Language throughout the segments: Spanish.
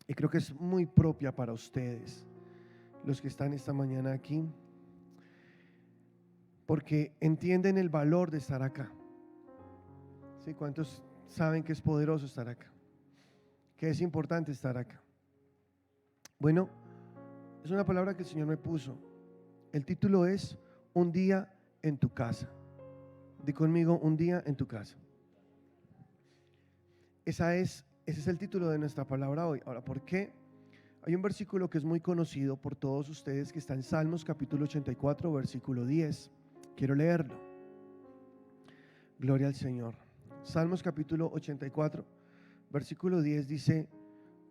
y creo que es muy propia para ustedes, los que están esta mañana aquí, porque entienden el valor de estar acá. ¿Sí? ¿Cuántos saben que es poderoso estar acá? Que es importante estar acá. Bueno, es una palabra que el Señor me puso. El título es Un día en tu casa. Di conmigo, un día en tu casa. Ese es el título de nuestra palabra hoy. Ahora, ¿por qué? Hay un versículo que es muy conocido por todos ustedes que está en Salmos capítulo 84, versículo 10. Quiero leerlo. Gloria al Señor. Salmos capítulo 84, versículo 10 dice: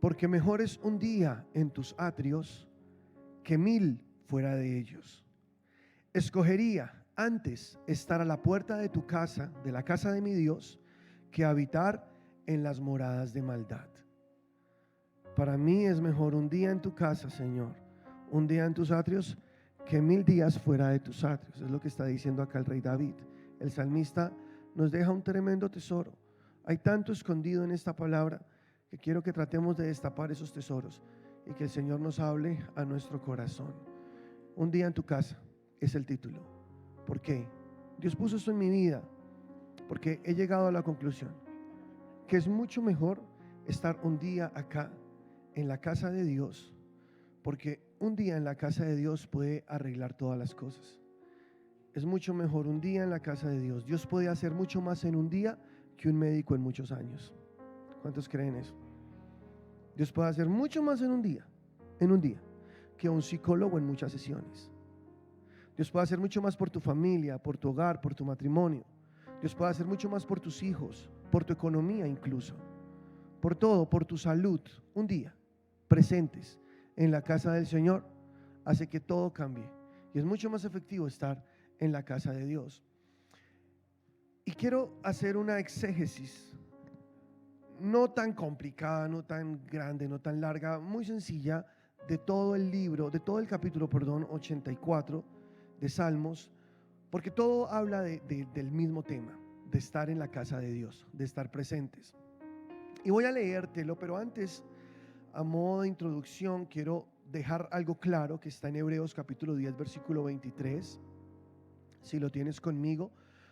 porque mejor es un día en tus atrios que 1000 fuera de ellos. Escogería antes estar a la puerta de tu casa, de la casa de mi Dios, que habitar en las moradas de maldad. Para mí es mejor un día en tu casa, Señor, un día en tus atrios, que 1000 días fuera de tus atrios. Es lo que está diciendo acá el rey David. El salmista nos deja un tremendo tesoro. Hay tanto escondido en esta palabra que quiero que tratemos de destapar esos tesoros y que el Señor nos hable a nuestro corazón. Un día en tu casa es el título. ¿Por qué? Dios puso esto en mi vida porque he llegado a la conclusión que es mucho mejor estar un día acá en la casa de Dios, porque un día en la casa de Dios puede arreglar todas las cosas. Es mucho mejor un día en la casa de Dios. Dios puede hacer mucho más en un día que un médico en muchos años. ¿Cuántos creen eso? Dios puede hacer mucho más en un día, que un psicólogo en muchas sesiones. Dios puede hacer mucho más por tu familia, por tu hogar, por tu matrimonio. Dios puede hacer mucho más por tus hijos, por tu economía incluso, por todo, por tu salud. Un día presentes en la casa del Señor hace que todo cambie y es mucho más efectivo estar en la casa de Dios. Y quiero hacer una exégesis no tan complicada, no tan grande, no tan larga, muy sencilla, de todo el libro, de todo el capítulo, 84 de Salmos, porque todo habla del mismo tema, de estar en la casa de Dios, de estar presentes. Y voy a leértelo, pero antes, a modo de introducción, quiero dejar algo claro que está en Hebreos capítulo 10, versículo 23. Si lo tienes conmigo,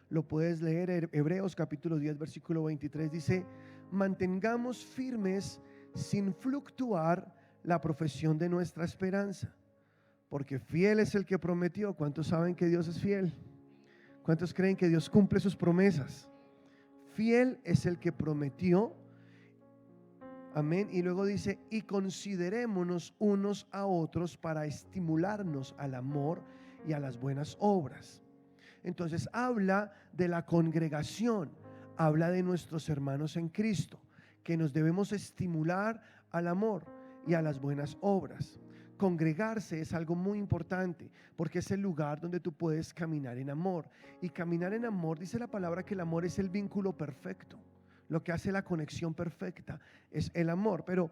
lo puedes leer. Hebreos capítulo 10, versículo 23 dice: mantengamos firmes sin fluctuar la profesión de nuestra esperanza, porque fiel es el que prometió. ¿Cuántos saben que Dios es fiel? ¿Cuántos creen que Dios cumple sus promesas? Fiel es el que prometió. Amén. Y luego dice: y considerémonos unos a otros para estimularnos al amor y a las buenas obras. Entonces habla de la congregación, habla de nuestros hermanos en Cristo, que nos debemos estimular al amor y a las buenas obras. Congregarse es algo muy importante porque es el lugar donde tú puedes caminar en amor. Y caminar en amor, dice la palabra que el amor es el vínculo perfecto. Lo que hace la conexión perfecta es el amor. Pero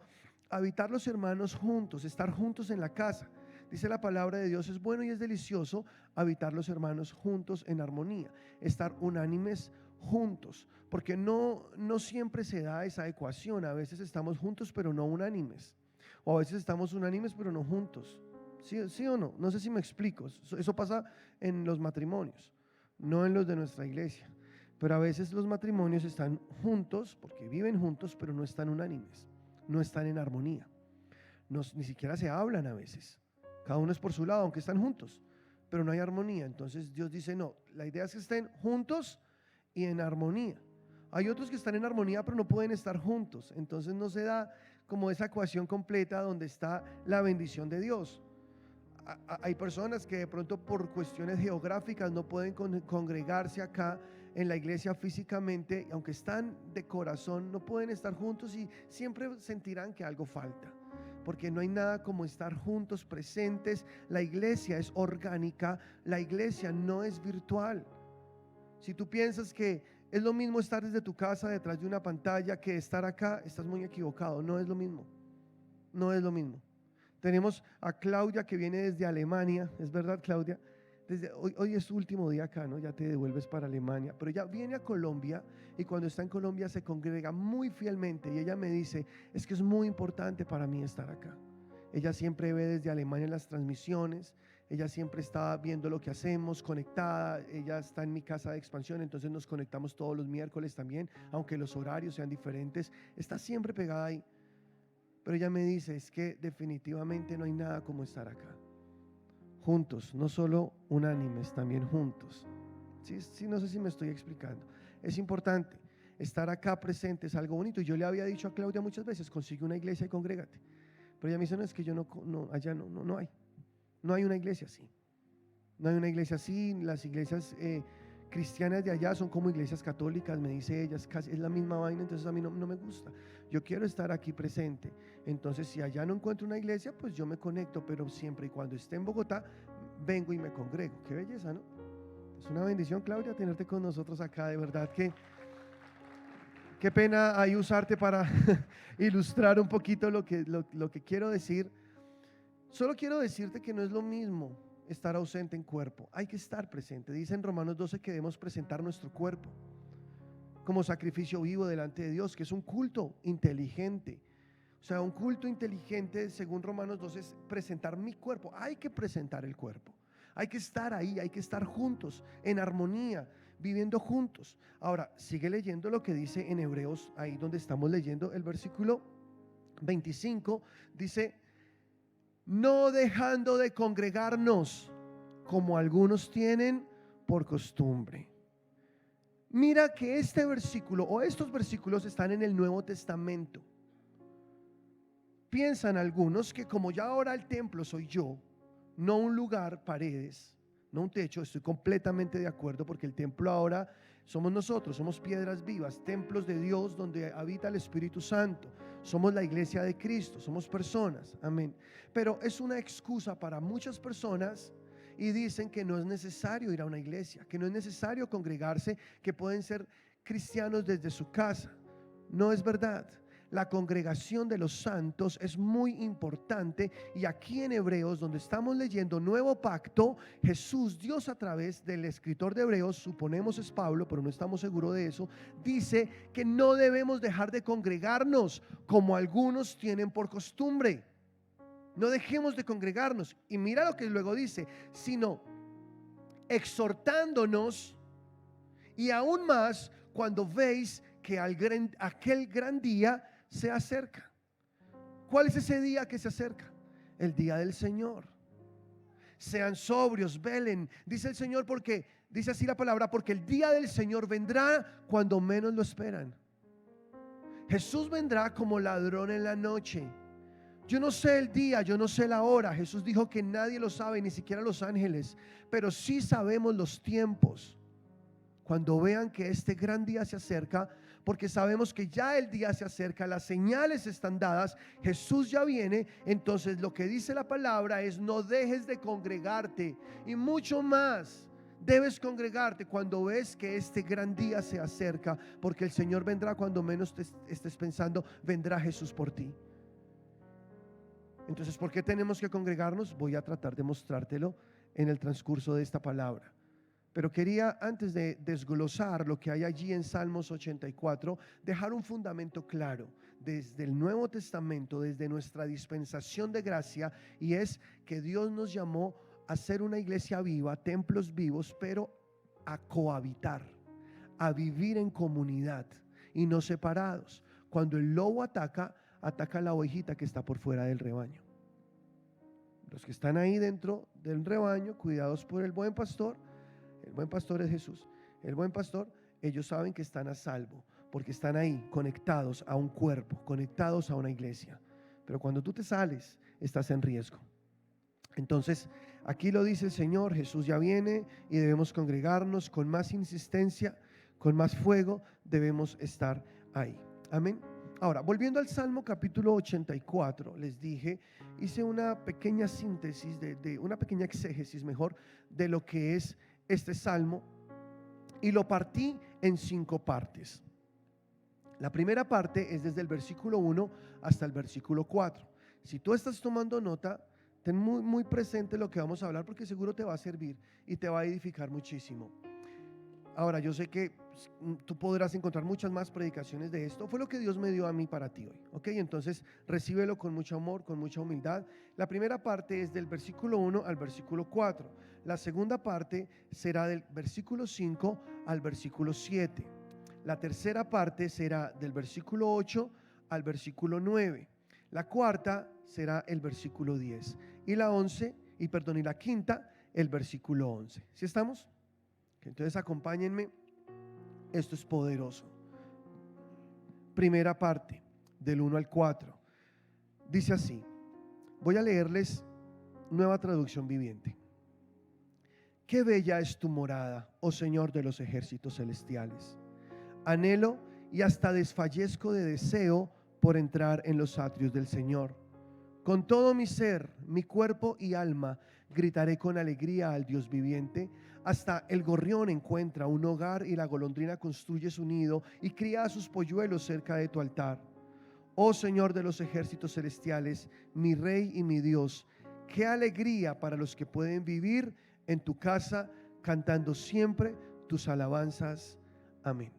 habitar los hermanos juntos, estar juntos en la casa, dice la palabra de Dios, es bueno y es delicioso habitar los hermanos juntos en armonía, estar unánimes juntos, porque no siempre se da esa ecuación. A veces estamos juntos pero no unánimes, o a veces estamos unánimes pero no juntos. ¿Sí o no? No sé si me explico. Eso pasa en los matrimonios, no en los de nuestra iglesia. Pero a veces los matrimonios están juntos porque viven juntos, pero no están unánimes, no están en armonía, ni siquiera se hablan a veces. Cada uno es por su lado, aunque están juntos, pero no hay armonía. Entonces Dios dice: no, la idea es que estén juntos y en armonía. Hay otros que están en armonía pero no pueden estar juntos, entonces no se da como esa ecuación completa donde está la bendición de Dios. Hay personas que de pronto por cuestiones geográficas no pueden congregarse acá en la iglesia físicamente, aunque están de corazón, no pueden estar juntos y siempre sentirán que algo falta, porque no hay nada como estar juntos, presentes. La iglesia es orgánica, la iglesia no es virtual. Si tú piensas que es lo mismo estar desde tu casa detrás de una pantalla que estar acá, estás muy equivocado. No es lo mismo, no es lo mismo. Tenemos a Claudia que viene desde Alemania, ¿es verdad, Claudia? desde hoy es su último día acá, ¿no? Ya te devuelves para Alemania, pero ella viene a Colombia y cuando está en Colombia se congrega muy fielmente y ella me dice, es que es muy importante para mí estar acá. Ella siempre ve desde Alemania las transmisiones, ella siempre está viendo lo que hacemos, conectada, ella está en mi casa de expansión, entonces nos conectamos todos los miércoles también, aunque los horarios sean diferentes, está siempre pegada ahí. Pero ella me dice, es que definitivamente no hay nada como estar acá. Juntos, no solo unánimes, también juntos. Sí, no sé si me estoy explicando. Es importante estar acá presente, es algo bonito. Y yo le había dicho a Claudia muchas veces, consigue una iglesia y congrégate. Pero ella me dice, no, es que yo allá no hay. No hay una iglesia así. No hay una iglesia así. Las iglesias cristianas de allá son como iglesias católicas, me dice ella, es la misma vaina, entonces a mí no me gusta. Yo quiero estar aquí presente. Entonces, si allá no encuentro una iglesia, pues yo me conecto, pero siempre y cuando esté en Bogotá, vengo y me congrego. Qué belleza, ¿no? Es una bendición, Claudia, tenerte con nosotros acá, de verdad que qué pena ahí usarte para ilustrar un poquito lo que quiero decir. Solo quiero decirte que no es lo mismo estar ausente en cuerpo, hay que estar presente. Dice en Romanos 12 que debemos presentar nuestro cuerpo como sacrificio vivo delante de Dios, que es un culto inteligente. O sea, un culto inteligente, según Romanos 12, es presentar mi cuerpo. Hay que presentar el cuerpo, hay que estar ahí, hay que estar juntos, en armonía, viviendo juntos. Ahora, sigue leyendo lo que dice en Hebreos, ahí donde estamos leyendo el versículo 25, dice, no dejando de congregarnos como algunos tienen por costumbre. Mira que este versículo o estos versículos están en el Nuevo Testamento. Piensan algunos que como ya ahora el templo soy yo, no un lugar, paredes, no un techo. Estoy completamente de acuerdo porque el templo ahora somos nosotros, somos piedras vivas, templos de Dios donde habita el Espíritu Santo. Somos la iglesia de Cristo, somos personas, amén. Pero es una excusa para muchas personas y dicen que no es necesario ir a una iglesia, que no es necesario congregarse, que pueden ser cristianos desde su casa. No es verdad. La congregación de los santos es muy importante y aquí en Hebreos, donde estamos leyendo Nuevo Pacto, Jesús, Dios a través del escritor de Hebreos, suponemos es Pablo, pero no estamos seguros de eso, dice que no debemos dejar de congregarnos como algunos tienen por costumbre. No dejemos de congregarnos. Y mira lo que luego dice, sino exhortándonos y aún más cuando veis que aquel gran día se acerca. ¿Cuál es ese día que se acerca? El día del Señor. Sean sobrios, velen, dice el Señor, porque dice así la palabra, porque el día del Señor vendrá cuando menos lo esperan. Jesús vendrá como ladrón en la noche. Yo no sé el día, yo no sé la hora. Jesús dijo que nadie lo sabe, ni siquiera los ángeles, pero sí sabemos los tiempos. Cuando vean que este gran día se acerca, porque sabemos que ya el día se acerca, las señales están dadas, Jesús ya viene, entonces lo que dice la palabra es no dejes de congregarte y mucho más. Debes congregarte cuando ves que este gran día se acerca, porque el Señor vendrá cuando menos te estés pensando, vendrá Jesús por ti. Entonces, ¿por qué tenemos que congregarnos? Voy a tratar de mostrártelo en el transcurso de esta palabra. Pero quería, antes de desglosar lo que hay allí en Salmos 84, dejar un fundamento claro desde el Nuevo Testamento, desde nuestra dispensación de gracia, y es que Dios nos llamó a ser una iglesia viva, templos vivos, pero a cohabitar, a vivir en comunidad y no separados. Cuando el lobo ataca a la ovejita que está por fuera del rebaño. Los que están ahí dentro del rebaño, cuidados por el buen pastor. El buen pastor es Jesús. El buen pastor, ellos saben que están a salvo, porque están ahí conectados a un cuerpo, conectados a una iglesia. Pero cuando tú te sales, estás en riesgo. Entonces, aquí lo dice el Señor, Jesús ya viene y debemos congregarnos con más insistencia, con más fuego, debemos estar ahí. Amén. Ahora, volviendo al Salmo capítulo 84, les dije, hice una pequeña síntesis, una pequeña exégesis mejor, de lo que es este Salmo y lo partí en 5 partes. La primera parte es desde el versículo 1 hasta el versículo 4. Si tú estás tomando nota, Ten muy presente lo que vamos a hablar porque seguro te va a servir y te va a edificar muchísimo. Ahora, yo sé que tú podrás encontrar muchas más predicaciones de esto. Fue lo que Dios me dio a mí para ti hoy, ¿ok? Entonces, recíbelo con mucho amor, con mucha humildad. La primera parte es del versículo 1 al versículo 4. La segunda parte será del versículo 5 al versículo 7. La tercera parte será del versículo 8 al versículo 9. La cuarta será el versículo 10. Y la quinta, el versículo 11. ¿Sí estamos? Entonces acompáñenme, esto es poderoso. Primera parte, del 1 al 4. Dice así, voy a leerles Nueva Traducción Viviente. Qué bella es tu morada, oh Señor de los ejércitos celestiales. Anhelo y hasta desfallezco de deseo por entrar en los atrios del Señor. Con todo mi ser, mi cuerpo y alma, gritaré con alegría al Dios viviente. Hasta el gorrión encuentra un hogar y la golondrina construye su nido y cría a sus polluelos cerca de tu altar. Oh Señor de los ejércitos celestiales, mi Rey y mi Dios, qué alegría para los que pueden vivir en tu casa cantando siempre tus alabanzas. Amén.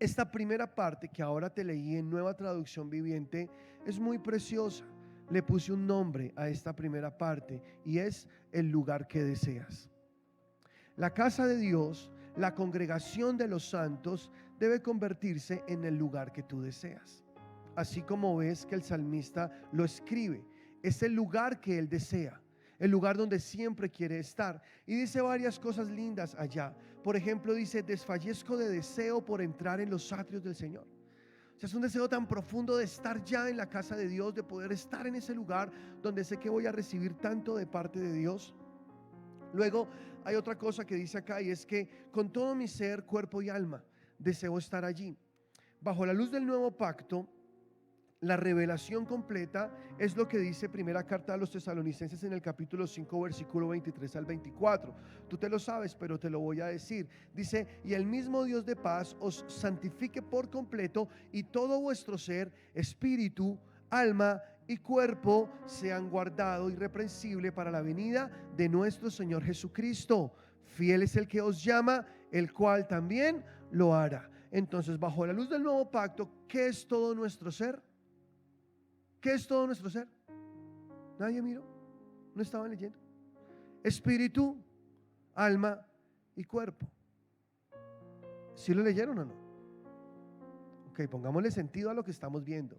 Esta primera parte que ahora te leí en Nueva Traducción Viviente es muy preciosa. Le puse un nombre a esta primera parte y es el lugar que deseas. La casa de Dios, la congregación de los santos, debe convertirse en el lugar que tú deseas. Así como ves que el salmista lo escribe, es el lugar que él desea, el lugar donde siempre quiere estar. Y dice varias cosas lindas allá. Por ejemplo, dice, desfallezco de deseo por entrar en los atrios del Señor. O sea, es un deseo tan profundo de estar ya en la casa de Dios, de poder estar en ese lugar donde sé que voy a recibir tanto de parte de Dios. Luego hay otra cosa que dice acá y es que con todo mi ser, cuerpo y alma deseo estar allí. Bajo la luz del nuevo pacto, la revelación completa es lo que dice primera carta a los Tesalonicenses en el capítulo 5 versículo 23 al 24. Tú te lo sabes, pero te lo voy a decir. Dice, y el mismo Dios de paz os santifique por completo y todo vuestro ser, espíritu, alma y cuerpo sean guardados irreprensible para la venida de nuestro Señor Jesucristo. Fiel es el que os llama, el cual también lo hará. Entonces, bajo la luz del nuevo pacto, ¿qué es todo nuestro ser? ¿Qué es todo nuestro ser? Nadie miró, no estaban leyendo. Espíritu, alma y cuerpo. ¿Sí lo leyeron o no? Ok, pongámosle sentido a lo que estamos viendo.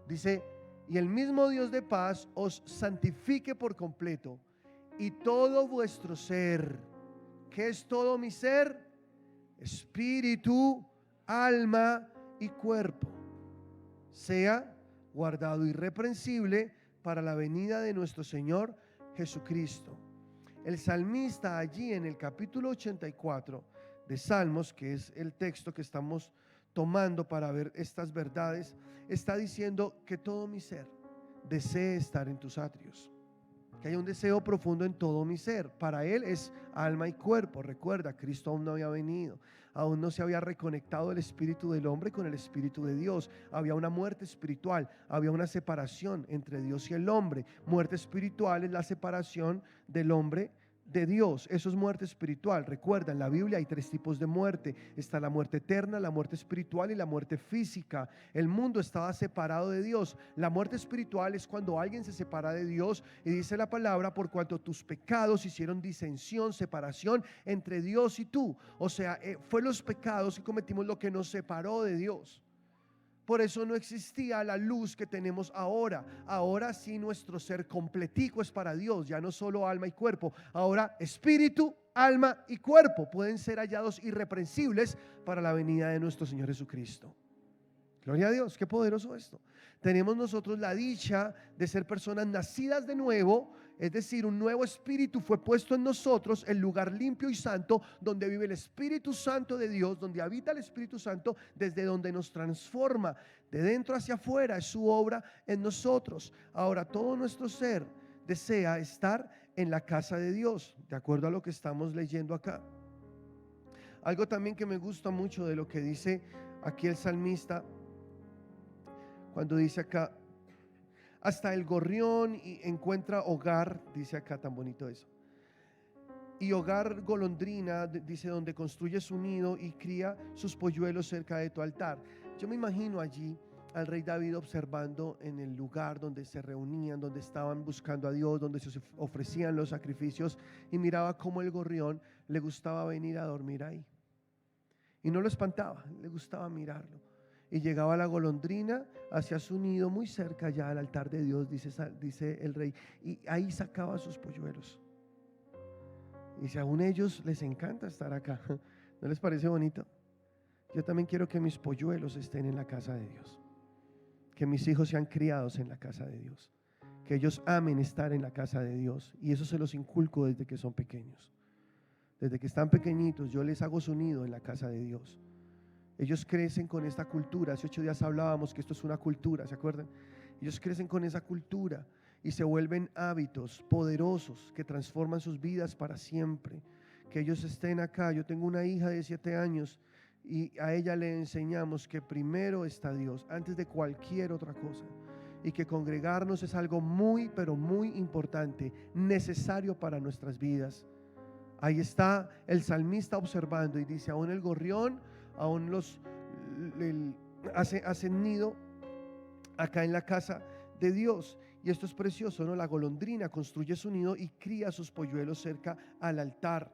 Dice, y el mismo Dios de paz os santifique por completo y todo vuestro ser. ¿Qué es todo mi ser? Espíritu, alma y cuerpo sea guardado irreprensible para la venida de nuestro Señor Jesucristo. El salmista allí en el capítulo 84 de Salmos, que es el texto que estamos tomando para ver estas verdades, está diciendo que todo mi ser desee estar en tus atrios, que hay un deseo profundo en todo mi ser. Para él es alma y cuerpo. Recuerda, Cristo aún no había venido, aún no se había reconectado el espíritu del hombre con el espíritu de Dios. Había una muerte espiritual, había una separación entre Dios y el hombre. Muerte espiritual es la separación del hombre de Dios. Eso es muerte espiritual. Recuerda, en la Biblia hay tres tipos de muerte. Está la muerte eterna, la muerte espiritual y la muerte física. El mundo estaba separado de Dios. La muerte espiritual es cuando alguien se separa de Dios, y dice la palabra, por cuanto tus pecados hicieron disensión, separación entre Dios y tú. O sea, fue los pecados que cometimos lo que nos separó de Dios. Por eso no existía la luz que tenemos ahora. Ahora sí nuestro ser completico es para Dios, ya no solo alma y cuerpo. Ahora espíritu, alma y cuerpo pueden ser hallados irreprensibles para la venida de nuestro Señor Jesucristo. Gloria a Dios, qué poderoso esto. Tenemos nosotros la dicha de ser personas nacidas de nuevo, es decir, un nuevo espíritu fue puesto en nosotros, el lugar limpio y santo donde vive el Espíritu Santo de Dios, donde habita el Espíritu Santo, desde donde nos transforma de dentro hacia afuera, es su obra en nosotros. Ahora todo nuestro ser desea estar en la casa de Dios, de acuerdo a lo que estamos leyendo acá. Algo también que me gusta mucho de lo que dice aquí el salmista, cuando dice acá, Hasta el gorrión y encuentra hogar, dice acá, tan bonito eso. Y hogar golondrina, dice, donde construye su nido y cría sus polluelos cerca de tu altar. Yo me imagino allí al rey David observando en el lugar donde se reunían, donde estaban buscando a Dios, donde se ofrecían los sacrificios, y miraba cómo el gorrión le gustaba venir a dormir ahí. Y no lo espantaba, le gustaba mirarlo. Y llegaba la golondrina hacia su nido muy cerca ya al altar de Dios, dice el rey, y ahí sacaba sus polluelos. Y si aún ellos les encanta estar acá, ¿no les parece bonito? Yo también quiero que mis polluelos estén en la casa de Dios, que mis hijos sean criados en la casa de Dios, que ellos amen estar en la casa de Dios, y eso se los inculco desde que son pequeños. Desde que están pequeñitos yo les hago su nido en la casa de Dios. Ellos crecen con esta cultura. Hace 8 días hablábamos que esto es una cultura, ¿se acuerdan? Ellos crecen con esa cultura y se vuelven hábitos poderosos que transforman sus vidas para siempre. Que ellos estén acá. Yo tengo una hija de 7 años y a ella le enseñamos que primero está Dios antes de cualquier otra cosa, y que congregarnos es algo muy, pero muy importante, necesario para nuestras vidas. Ahí está el salmista observando y dice, aún el gorrión, aún hacen nido acá en la casa de Dios. Y esto es precioso, ¿no? La golondrina construye su nido y cría sus polluelos cerca al altar.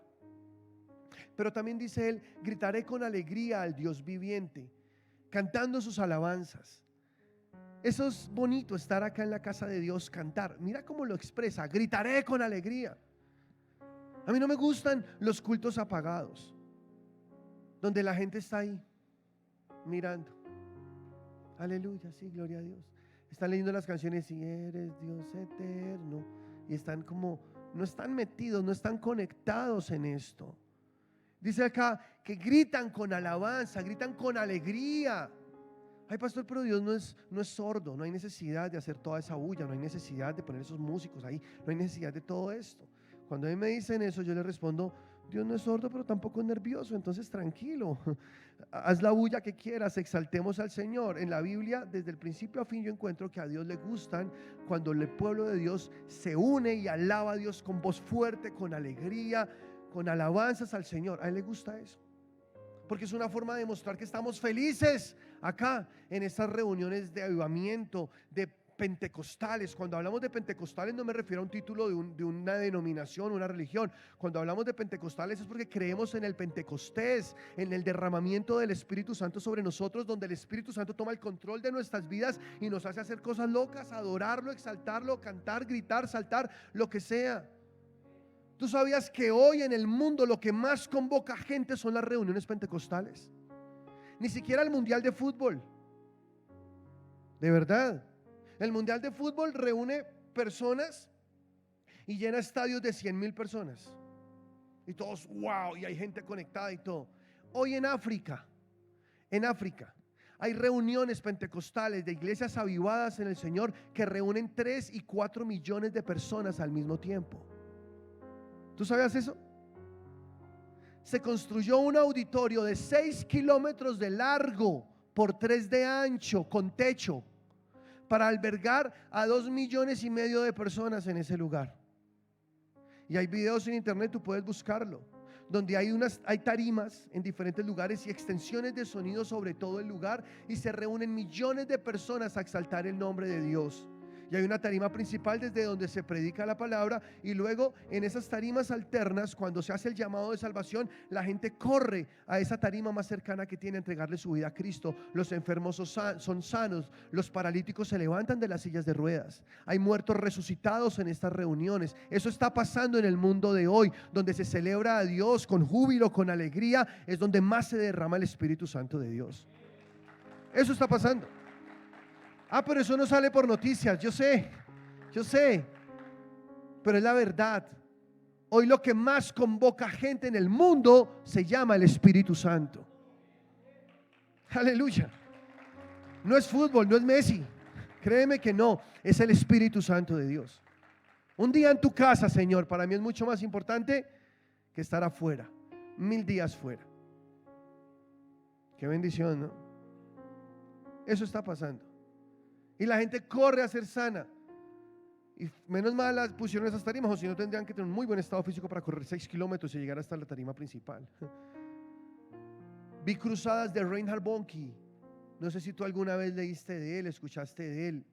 Pero también dice él, gritaré con alegría al Dios viviente, cantando sus alabanzas. Eso es bonito, estar acá en la casa de Dios, cantar. Mira cómo lo expresa, gritaré con alegría. A mí no me gustan los cultos apagados, donde la gente está ahí mirando. Aleluya, sí, gloria a Dios. Están leyendo las canciones y eres Dios eterno, y están como, no están metidos, no están conectados en esto. Dice acá que gritan con alabanza, gritan con alegría. Ay, pastor, pero Dios no es sordo. No hay necesidad de hacer toda esa bulla, no hay necesidad de poner esos músicos ahí, no hay necesidad de todo esto. Cuando a mí me dicen eso, yo les respondo, Dios no es sordo, pero tampoco es nervioso, entonces tranquilo, haz la bulla que quieras, exaltemos al Señor. En la Biblia, desde el principio a fin, yo encuentro que a Dios le gustan cuando el pueblo de Dios se une y alaba a Dios con voz fuerte, con alegría, con alabanzas al Señor. A Él le gusta eso, porque es una forma de demostrar que estamos felices acá en estas reuniones de avivamiento, de pentecostales. Cuando hablamos de pentecostales no me refiero a un título de una denominación, una religión. Cuando hablamos de pentecostales es porque creemos en el Pentecostés, en el derramamiento del Espíritu Santo sobre nosotros, donde el Espíritu Santo toma el control de nuestras vidas y nos hace hacer cosas locas, adorarlo, exaltarlo, cantar, gritar, saltar, lo que sea. ¿Tú sabías que hoy en el mundo lo que más convoca gente son las reuniones pentecostales? Ni siquiera el mundial de fútbol. De verdad. El mundial de fútbol reúne personas y llena estadios de 100,000 personas. Y todos, wow, y hay gente conectada y todo. Hoy en África, hay reuniones pentecostales de iglesias avivadas en el Señor que reúnen 3 y 4 millones de personas al mismo tiempo. ¿Tú sabías eso? Se construyó un auditorio de 6 kilómetros de largo por 3 de ancho, con techo, para albergar a 2,5 millones de personas en ese lugar. Y hay videos en internet, tú puedes buscarlo, donde hay tarimas en diferentes lugares y extensiones de sonido sobre todo el lugar, y se reúnen millones de personas a exaltar el nombre de Dios. Y hay una tarima principal desde donde se predica la palabra, y luego en esas tarimas alternas, cuando se hace el llamado de salvación, la gente corre a esa tarima más cercana que tiene a entregarle su vida a Cristo. Los enfermos son sanos, los paralíticos se levantan de las sillas de ruedas, hay muertos resucitados en estas reuniones. Eso está pasando en el mundo de hoy, donde se celebra a Dios con júbilo, con alegría. Es donde más se derrama el Espíritu Santo de Dios. Eso está pasando. Pero eso no sale por noticias. Yo sé, pero es la verdad. Hoy lo que más convoca gente en el mundo se llama el Espíritu Santo. Aleluya. No es fútbol, no es Messi. Créeme que no, es el Espíritu Santo de Dios. Un día en tu casa, Señor, para mí es mucho más importante que estar afuera. 1000 días fuera. Qué bendición, ¿no? Eso está pasando. y la gente corre a ser sana. Y menos mal las pusieron esas tarimas, o si no tendrían que tener un muy buen estado físico para correr 6 kilómetros y llegar hasta la tarima principal. Vi cruzadas de Reinhard Bonnke. No sé si tú alguna vez leíste de él, escuchaste de él,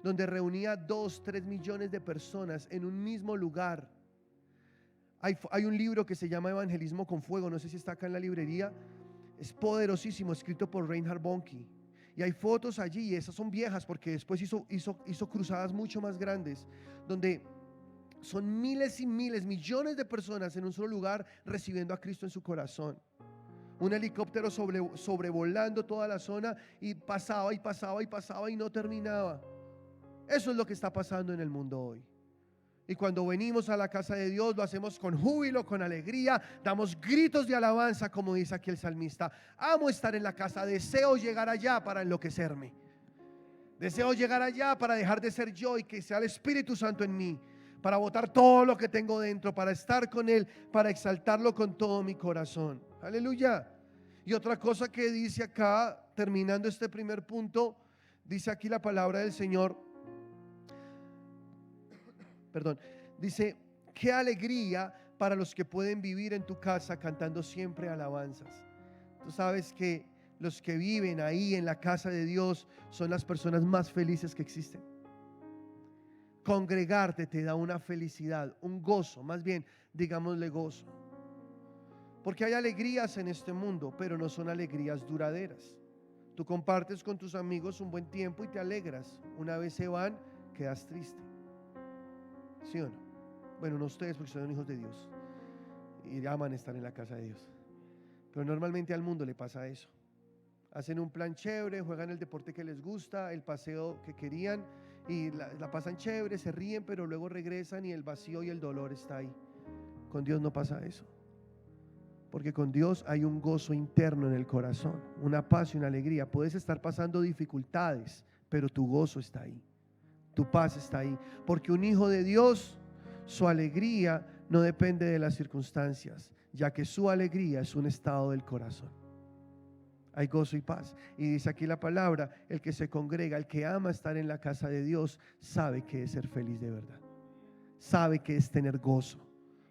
donde reunía 2-3 millones de personas en un mismo lugar. Hay un libro que se llama Evangelismo con Fuego, no sé si está acá en la librería. Es poderosísimo, escrito por Reinhard Bonnke. Y hay fotos allí, y esas son viejas porque después hizo cruzadas mucho más grandes, donde son miles y miles, millones de personas en un solo lugar recibiendo a Cristo en su corazón. Un helicóptero sobrevolando toda la zona, y pasaba y pasaba y pasaba y no terminaba. Eso es lo que está pasando en el mundo hoy. Y cuando venimos a la casa de Dios, lo hacemos con júbilo, con alegría, damos gritos de alabanza, como dice aquí el salmista. Amo estar en la casa, deseo llegar allá para enloquecerme. Deseo llegar allá para dejar de ser yo y que sea el Espíritu Santo en mí, para botar todo lo que tengo dentro, para estar con Él, para exaltarlo con todo mi corazón. Aleluya. Y otra cosa que dice acá, terminando este primer punto, dice aquí la palabra del Señor. Dice: qué alegría para los que pueden vivir en tu casa cantando siempre alabanzas. Tú sabes que los que viven ahí en la casa de Dios son las personas más felices que existen. Congregarte te da una felicidad, un gozo, más bien digámosle gozo. Porque hay alegrías en este mundo, pero no son alegrías duraderas. Tú compartes con tus amigos un buen tiempo y te alegras. Una vez se van, quedas triste. ¿Sí o no? Bueno, no ustedes, porque son hijos de Dios y aman estar en la casa de Dios. Pero normalmente al mundo le pasa eso. Hacen un plan chévere, juegan el deporte que les gusta, el paseo que querían, y la pasan chévere, se ríen, pero luego regresan y el vacío y el dolor está ahí. Con Dios no pasa eso. Porque con Dios hay un gozo interno en el corazón, una paz y una alegría. Puedes estar pasando dificultades, pero tu gozo está ahí. Tu paz está ahí, porque un hijo de Dios, su alegría no depende de las circunstancias, ya que su alegría es un estado del corazón. Hay gozo y paz. Y dice aquí la palabra: el que se congrega, el que ama estar en la casa de Dios, sabe que es ser feliz de verdad, sabe que es tener gozo,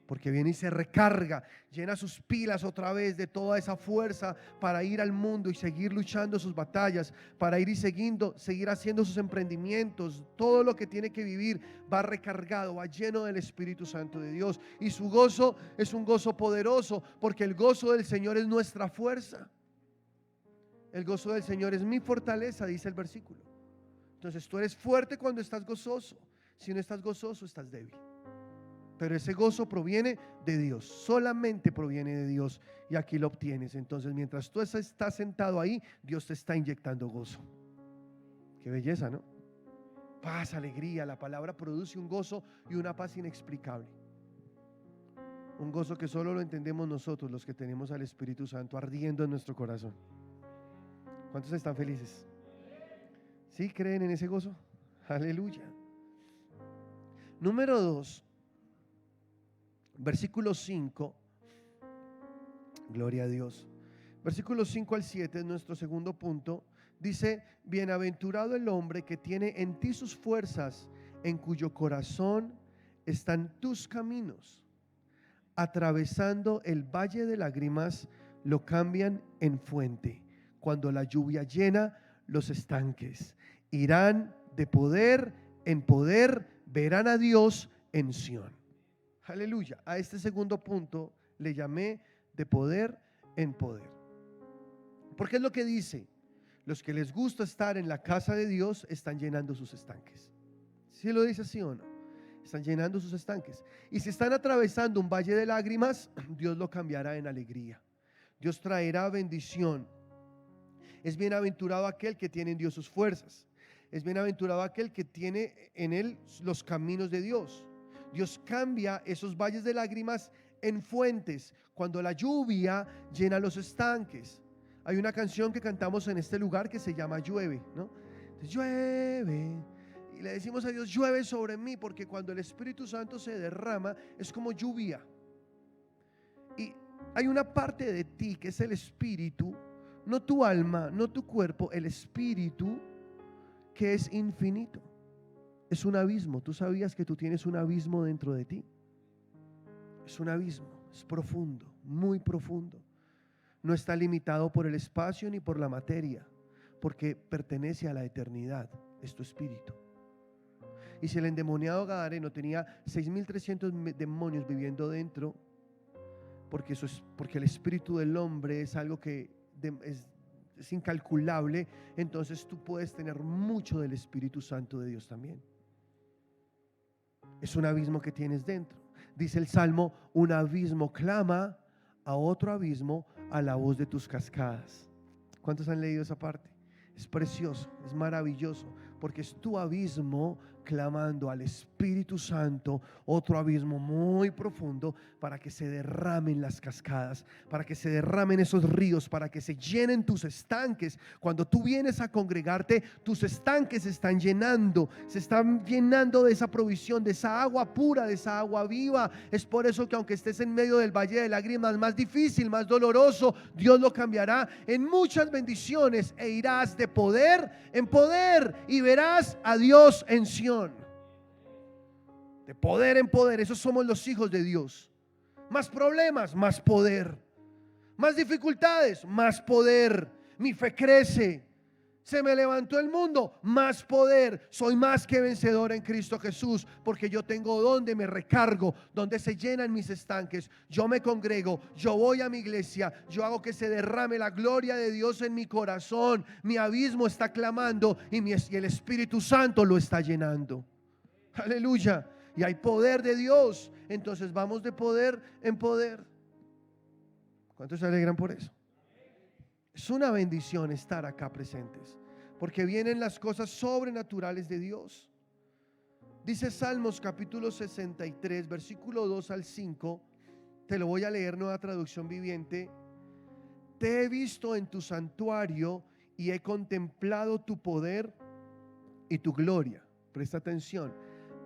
porque viene y se recarga, llena sus pilas otra vez de toda esa fuerza para ir al mundo y seguir luchando sus batallas, para ir y seguir haciendo sus emprendimientos. Todo lo que tiene que vivir va recargado, va lleno del Espíritu Santo de Dios. Y su gozo es un gozo poderoso, porque el gozo del Señor es nuestra fuerza. El gozo del Señor es mi fortaleza, dice el versículo. Entonces tú eres fuerte cuando estás gozoso. Si no estás gozoso, estás débil. Pero ese gozo proviene de Dios, solamente proviene de Dios, y aquí lo obtienes. Entonces, mientras tú estás sentado ahí, Dios te está inyectando gozo. Qué belleza, ¿no? Paz, alegría. La palabra produce un gozo y una paz inexplicable. Un gozo que solo lo entendemos nosotros, los que tenemos al Espíritu Santo ardiendo en nuestro corazón. ¿Cuántos están felices? ¿Sí creen en ese gozo? Aleluya. Número 2. Versículo 5, gloria a Dios. Versículos 5 al 7 es nuestro segundo punto. Dice: bienaventurado el hombre que tiene en ti sus fuerzas, en cuyo corazón están tus caminos. Atravesando el valle de lágrimas, lo cambian en fuente. Cuando la lluvia llena los estanques, irán de poder en poder, verán a Dios en Sión. Aleluya. A este segundo punto le llamé de poder en poder. Porque es lo que dice: los que les gusta estar en la casa de Dios están llenando sus estanques. ¿Sí lo dice así o no? Están llenando sus estanques. Y si están atravesando un valle de lágrimas, Dios lo cambiará en alegría. Dios traerá bendición. Es bienaventurado aquel que tiene en Dios sus fuerzas. Es bienaventurado aquel que tiene en él los caminos de Dios. Dios cambia esos valles de lágrimas en fuentes, cuando la lluvia llena los estanques. Hay una canción que cantamos en este lugar que se llama Llueve, ¿no? Entonces, llueve, y le decimos a Dios: llueve sobre mí, porque cuando el Espíritu Santo se derrama es como lluvia. Y hay una parte de ti que es el Espíritu, no tu alma, no tu cuerpo, el Espíritu, que es infinito. Es un abismo. ¿Tú sabías que tú tienes un abismo dentro de ti? Es un abismo, es profundo, muy profundo. No está limitado por el espacio ni por la materia, porque pertenece a la eternidad, es tu espíritu. Y si el endemoniado gadareno tenía 6.300 demonios viviendo dentro, porque el espíritu del hombre es algo que es incalculable, entonces tú puedes tener mucho del Espíritu Santo de Dios también. Es un abismo que tienes dentro. Dice el Salmo: un abismo clama a otro abismo a la voz de tus cascadas. ¿Cuántos han leído esa parte? Es precioso, es maravilloso, porque es tu abismo clamando al Espíritu Santo, otro abismo muy profundo, para que se derramen las cascadas, para que se derramen esos ríos, para que se llenen tus estanques. Cuando tú vienes a congregarte, tus estanques se están llenando de esa provisión, de esa agua pura, de esa agua viva. Es por eso que aunque estés en medio del valle de lágrimas, más difícil, más doloroso, Dios lo cambiará en muchas bendiciones e irás de poder en poder y verás a Dios en Sión. De poder en poder, esos somos los hijos de Dios. Más problemas, más poder. Más dificultades, más poder. Mi fe crece. Se me levantó el mundo, más poder. Soy más que vencedor en Cristo Jesús, porque yo tengo donde me recargo, donde se llenan mis estanques. Yo me congrego, yo voy a mi iglesia, yo hago que se derrame la gloria de Dios en mi corazón. Mi abismo está clamando y el Espíritu Santo lo está llenando. Aleluya. Y hay poder de Dios. Entonces vamos de poder en poder. ¿Cuántos se alegran por eso? Es una bendición estar acá presentes, porque vienen las cosas sobrenaturales de Dios. Dice Salmos capítulo 63, versículo 2 al 5. Te lo voy a leer, Nueva Traducción Viviente. Te he visto en tu santuario y he contemplado tu poder y tu gloria. Presta atención.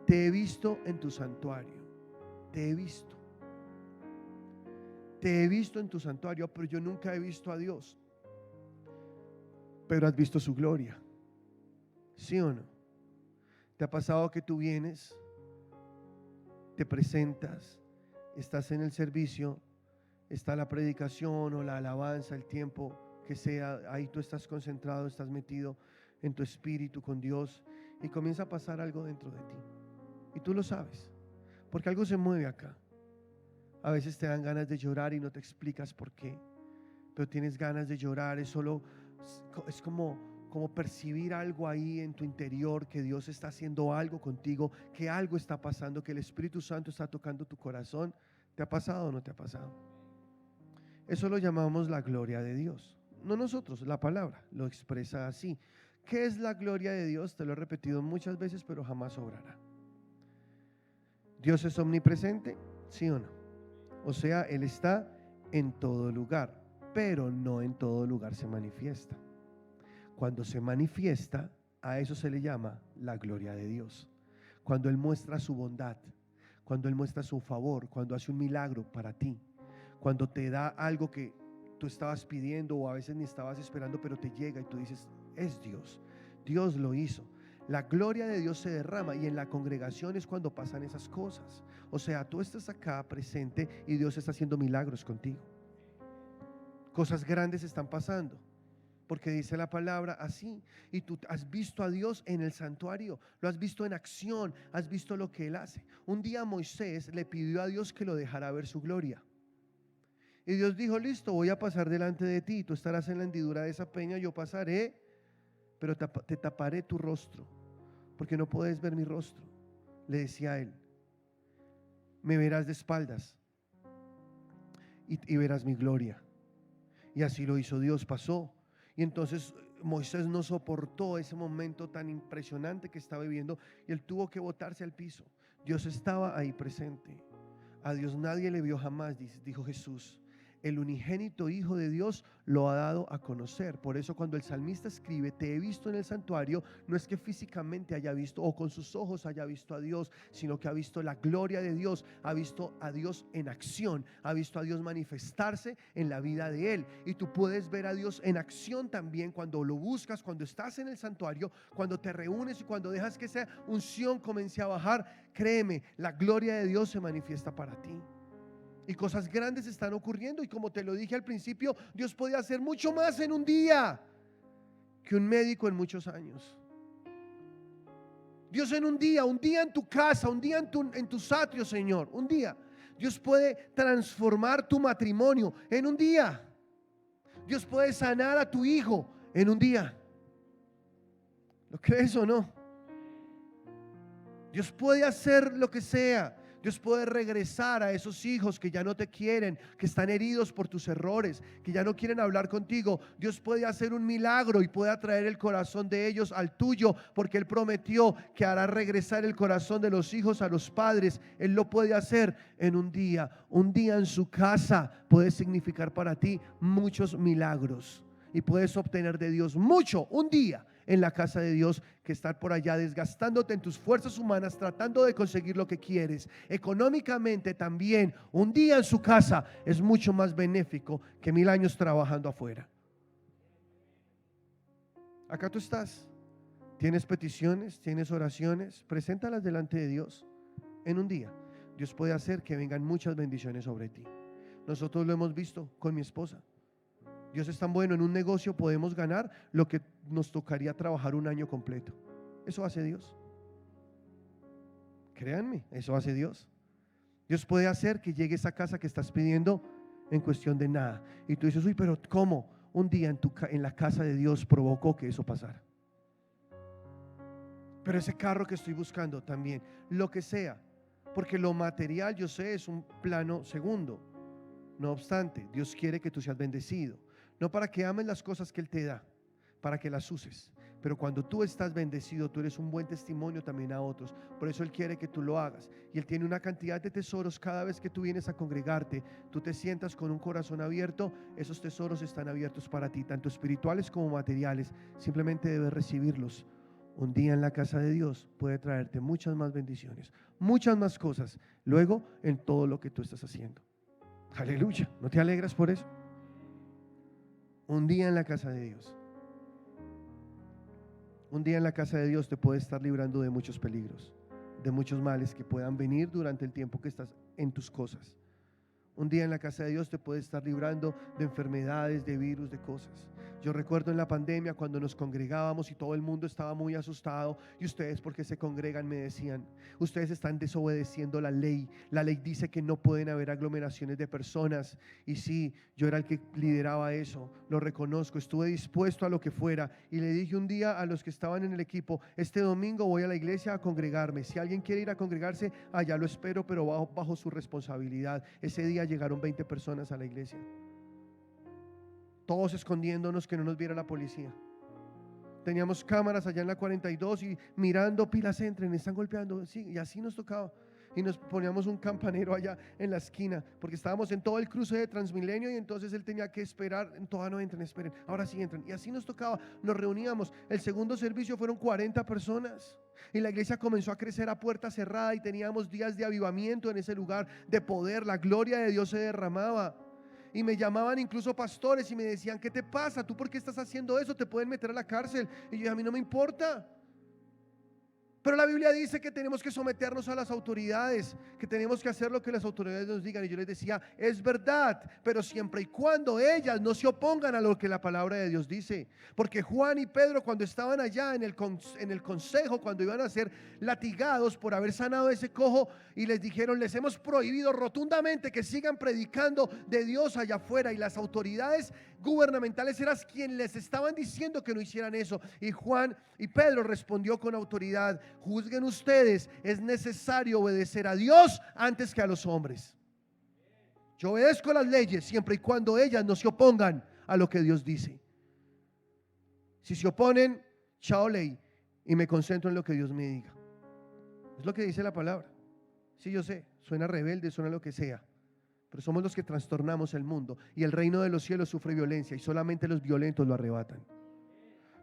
Te he visto en tu santuario. Te he visto. Te he visto en tu santuario, pero yo nunca he visto a Dios. Pero has visto su gloria. ¿Sí o no? ¿Te ha pasado que tú vienes, te presentas, estás en el servicio, está la predicación o la alabanza, el tiempo que sea, ahí tú estás concentrado, estás metido en tu espíritu con Dios y comienza a pasar algo dentro de ti? Y tú lo sabes, porque algo se mueve acá. A veces te dan ganas de llorar y no te explicas por qué, pero tienes ganas de llorar. Es como percibir algo ahí en tu interior, que Dios está haciendo algo contigo, que algo está pasando, que el Espíritu Santo está tocando tu corazón. ¿Te ha pasado o no te ha pasado? Eso lo llamamos la gloria de Dios. No nosotros, la palabra lo expresa así. ¿Qué es la gloria de Dios? Te lo he repetido muchas veces, pero jamás sobrará. ¿Dios es omnipresente? ¿Sí o no? O sea, Él está en todo lugar, pero no en todo lugar se manifiesta. Cuando se manifiesta, a eso se le llama la gloria de Dios. Cuando Él muestra su bondad, cuando Él muestra su favor, cuando hace un milagro para ti, cuando te da algo que tú estabas pidiendo o a veces ni estabas esperando, pero te llega y tú dices: es Dios, Dios lo hizo. La gloria de Dios se derrama, y en la congregación es cuando pasan esas cosas. O sea, tú estás acá presente y Dios está haciendo milagros contigo. Cosas grandes están pasando, porque dice la palabra así. Y tú has visto a Dios en el santuario, lo has visto en acción, has visto lo que Él hace. Un día Moisés le pidió a Dios que lo dejara ver su gloria. Y Dios dijo: listo, voy a pasar delante de ti, tú estarás en la hendidura de esa peña, yo pasaré, pero te taparé tu rostro, porque no puedes ver mi rostro. Le decía a él: me verás de espaldas y verás mi gloria. Y así lo hizo Dios, pasó. Y entonces Moisés no soportó ese momento tan impresionante que estaba viviendo y él tuvo que botarse al piso. Dios estaba ahí presente. A Dios nadie le vio jamás, dijo Jesús. el unigénito Hijo de Dios lo ha dado a conocer. Por eso cuando el salmista escribe, te he visto en el santuario, no es que físicamente haya visto o con sus ojos haya visto a Dios, sino que ha visto la gloria de Dios, ha visto a Dios en acción, ha visto a Dios manifestarse en la vida de él. Y tú puedes ver a Dios en acción también cuando lo buscas, cuando estás en el santuario, cuando te reúnes y cuando dejas que esa unción comience a bajar. Créeme, la gloria de Dios se manifiesta para ti. Y cosas grandes están ocurriendo. Y como te lo dije al principio, Dios puede hacer mucho más en un día que un médico en muchos años. Dios en un día en tu casa, un día en tus atrios, Señor, un día. Dios puede transformar tu matrimonio en un día. Dios puede sanar a tu hijo en un día. ¿Lo crees o no? Dios puede hacer lo que sea. Dios puede regresar a esos hijos que ya no te quieren, que están heridos por tus errores, que ya no quieren hablar contigo. Dios puede hacer un milagro y puede atraer el corazón de ellos al tuyo, porque Él prometió que hará regresar el corazón de los hijos a los padres. Él lo puede hacer en un día. Un día en su casa puede significar para ti muchos milagros y puedes obtener de Dios mucho. Un día en la casa de Dios, que estar por allá desgastándote en tus fuerzas humanas tratando de conseguir lo que quieres. Económicamente también, un día en su casa es mucho más benéfico que 1000 años trabajando afuera. Acá tú estás, tienes peticiones, tienes oraciones, preséntalas delante de Dios. En un día Dios puede hacer que vengan muchas bendiciones sobre ti. Nosotros lo hemos visto con mi esposa. Dios es tan bueno, en un negocio podemos ganar lo que nos tocaría trabajar un año completo. Eso hace Dios. Créanme, eso hace Dios. Dios puede hacer que llegue esa casa que estás pidiendo en cuestión de nada. Y tú dices, uy, pero ¿cómo? Un día en la casa de Dios provocó que eso pasara. Pero ese carro que estoy buscando también, lo que sea, porque lo material, yo sé, es un plano segundo. No obstante, Dios quiere que tú seas bendecido. No para que ames las cosas que Él te da, para que las uses. Pero cuando tú estás bendecido, tú eres un buen testimonio también a otros. Por eso Él quiere que tú lo hagas. Y Él tiene una cantidad de tesoros cada vez que tú vienes a congregarte. Tú te sientas con un corazón abierto. Esos tesoros están abiertos para ti, tanto espirituales como materiales. Simplemente debes recibirlos. Un día en la casa de Dios puede traerte muchas más bendiciones, muchas más cosas. Luego en todo lo que tú estás haciendo. Aleluya. ¿No te alegras por eso? Un día en la casa de Dios. Un día en la casa de Dios te puede estar librando de muchos peligros, de muchos males que puedan venir durante el tiempo que estás en tus cosas. Un día en la casa de Dios te puede estar librando de enfermedades, de virus, de cosas. Yo recuerdo en la pandemia cuando nos congregábamos y todo el mundo estaba muy asustado. Y ustedes, ¿por qué se congregan? Me decían, ustedes están desobedeciendo la ley. La ley dice que no pueden haber aglomeraciones de personas. Y sí, yo era el que lideraba eso, lo reconozco, estuve dispuesto a lo que fuera. Y le dije un día a los que estaban en el equipo, este domingo voy a la iglesia a congregarme. Si alguien quiere ir a congregarse, allá lo espero, pero bajo su responsabilidad. Ese día llegaron 20 personas a la iglesia. Todos escondiéndonos que no nos viera la policía. Teníamos cámaras allá en la 42 y mirando, pilas entren, están golpeando, sí, y así nos tocaba. Y nos poníamos un campanero allá en la esquina, porque estábamos en todo el cruce de Transmilenio y entonces él tenía que esperar, todavía no entren, esperen, ahora sí entran. Y así nos tocaba, nos reuníamos. El segundo servicio fueron 40 personas. Y la iglesia comenzó a crecer a puerta cerrada y teníamos días de avivamiento en ese lugar, de poder, la gloria de Dios se derramaba. Y me llamaban incluso pastores y me decían, ¿qué te pasa? ¿Tú por qué estás haciendo eso? Te pueden meter a la cárcel. Y yo, a mí no me importa. Pero la Biblia dice que tenemos que someternos a las autoridades, que tenemos que hacer lo que las autoridades nos digan. Y yo les decía, es verdad, pero siempre y cuando ellas no se opongan a lo que la palabra de Dios dice. Porque Juan y Pedro, cuando estaban allá en el consejo, cuando iban a ser latigados por haber sanado ese cojo, y les dijeron, les hemos prohibido rotundamente que sigan predicando de Dios allá afuera. Y las autoridades gubernamentales eran quienes les estaban diciendo que no hicieran eso. Y Juan y Pedro respondió con autoridad, juzguen ustedes, es necesario obedecer a Dios antes que a los hombres. Yo obedezco las leyes siempre y cuando ellas no se opongan a lo que Dios dice. Si se oponen, chao ley, y me concentro en lo que Dios me diga. Es lo que dice la palabra. Sí, yo sé, suena rebelde, suena lo que sea, pero somos los que trastornamos el mundo. Y el reino de los cielos sufre violencia y solamente los violentos lo arrebatan.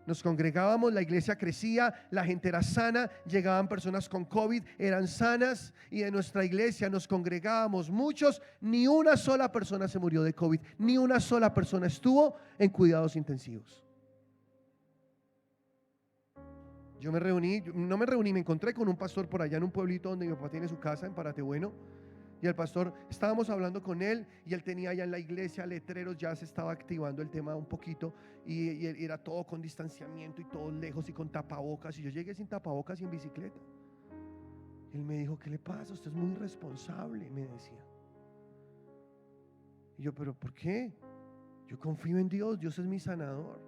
Nos congregábamos, la iglesia crecía, la gente era sana, llegaban personas con COVID, eran sanas, y en nuestra iglesia nos congregábamos muchos, ni una sola persona se murió de COVID, ni una sola persona estuvo en cuidados intensivos. Yo me encontré con un pastor por allá en un pueblito donde mi papá tiene su casa, en Paratebueno. Y el pastor, estábamos hablando con él y él tenía allá en la iglesia letreros, ya se estaba activando el tema un poquito y era todo con distanciamiento y todo lejos y con tapabocas. Y yo llegué sin tapabocas y en bicicleta. Él me dijo, ¿qué le pasa? Usted es muy irresponsable, me decía. Y yo, ¿pero por qué? Yo confío en Dios, Dios es mi sanador.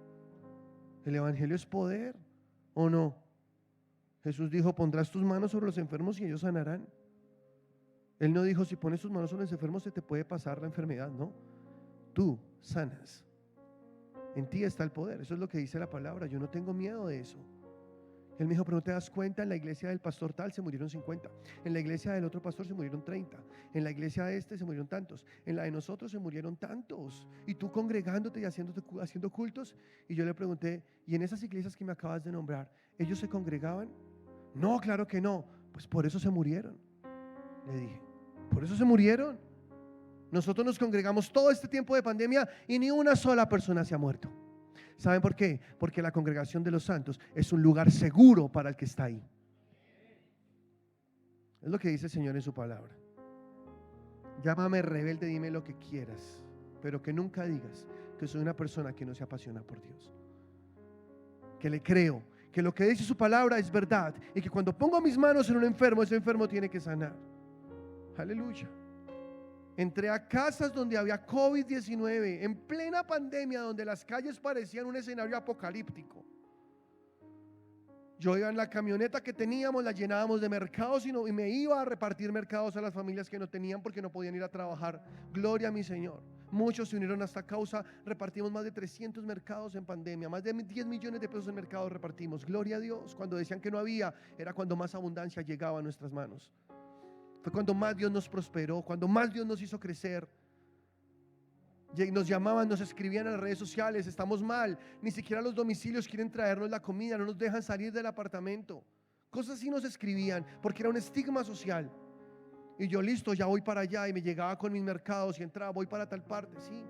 El evangelio es poder, ¿o no? Jesús dijo, pondrás tus manos sobre los enfermos y ellos sanarán. Él no dijo, si pones tus manos sobre los enfermos se te puede pasar la enfermedad, no. Tú sanas. En ti está el poder, eso es lo que dice la palabra. Yo no tengo miedo de eso. Él me dijo, pero no te das cuenta, en la iglesia del pastor tal se murieron 50, en la iglesia del otro pastor se murieron 30, en la iglesia de este se murieron tantos, en la de nosotros se murieron tantos, y tú congregándote y haciendo cultos. Y yo le pregunté, ¿y en esas iglesias que me acabas de nombrar, ellos se congregaban? No, claro que no. Pues por eso se murieron, le dije. Por eso se murieron. Nosotros nos congregamos todo este tiempo de pandemia y ni una sola persona se ha muerto. ¿Saben por qué? Porque la congregación de los santos es un lugar seguro para el que está ahí. Es lo que dice el Señor en su palabra. Llámame rebelde, dime lo que quieras, pero que nunca digas que soy una persona que no se apasiona por Dios. Que le creo, que lo que dice su palabra es verdad y que cuando pongo mis manos en un enfermo, ese enfermo tiene que sanar. Aleluya. Entré a casas donde había COVID-19, en plena pandemia, donde las calles parecían un escenario apocalíptico. Yo iba en la camioneta que teníamos, la llenábamos de mercados y me iba a repartir mercados a las familias que no tenían porque no podían ir a trabajar. Gloria a mi Señor. Muchos se unieron a esta causa. Repartimos más de 300 mercados en pandemia, más de 10 millones de pesos en mercados repartimos. Gloria a Dios. Cuando decían que no había, era cuando más abundancia llegaba a nuestras manos. Fue cuando más Dios nos prosperó, cuando más Dios nos hizo crecer. Nos llamaban, nos escribían en las redes sociales, estamos mal, ni siquiera los domicilios quieren traernos la comida, no nos dejan salir del apartamento. Cosas así nos escribían, porque era un estigma social. Y yo, listo, ya voy para allá, y me llegaba con mis mercados y entraba, voy para tal parte, sí.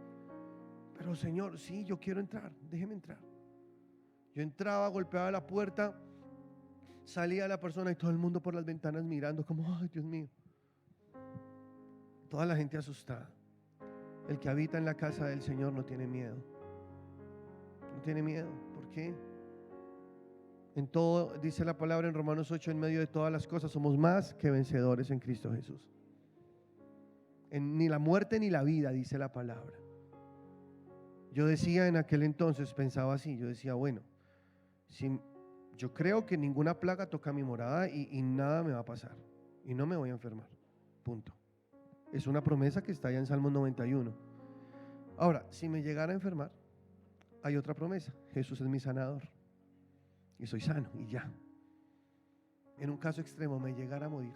Pero Señor, sí, yo quiero entrar, déjeme entrar. Yo entraba, golpeaba la puerta, salía la persona y todo el mundo por las ventanas mirando como, ay, Dios mío. Toda la gente asustada. El que habita en la casa del Señor no tiene miedo. No tiene miedo. ¿Por qué? En todo, dice la palabra en Romanos 8, en medio de todas las cosas somos más que vencedores en Cristo Jesús. Ni la muerte ni la vida, dice la palabra. Yo decía en aquel entonces, pensaba así, yo decía, bueno, yo creo que ninguna plaga toca mi morada y nada me va a pasar. Y no me voy a enfermar. Punto. Es una promesa que está allá en Salmos 91. Ahora, si me llegara a enfermar, hay otra promesa. Jesús es mi sanador. Y soy sano y ya. En un caso extremo me llegara a morir,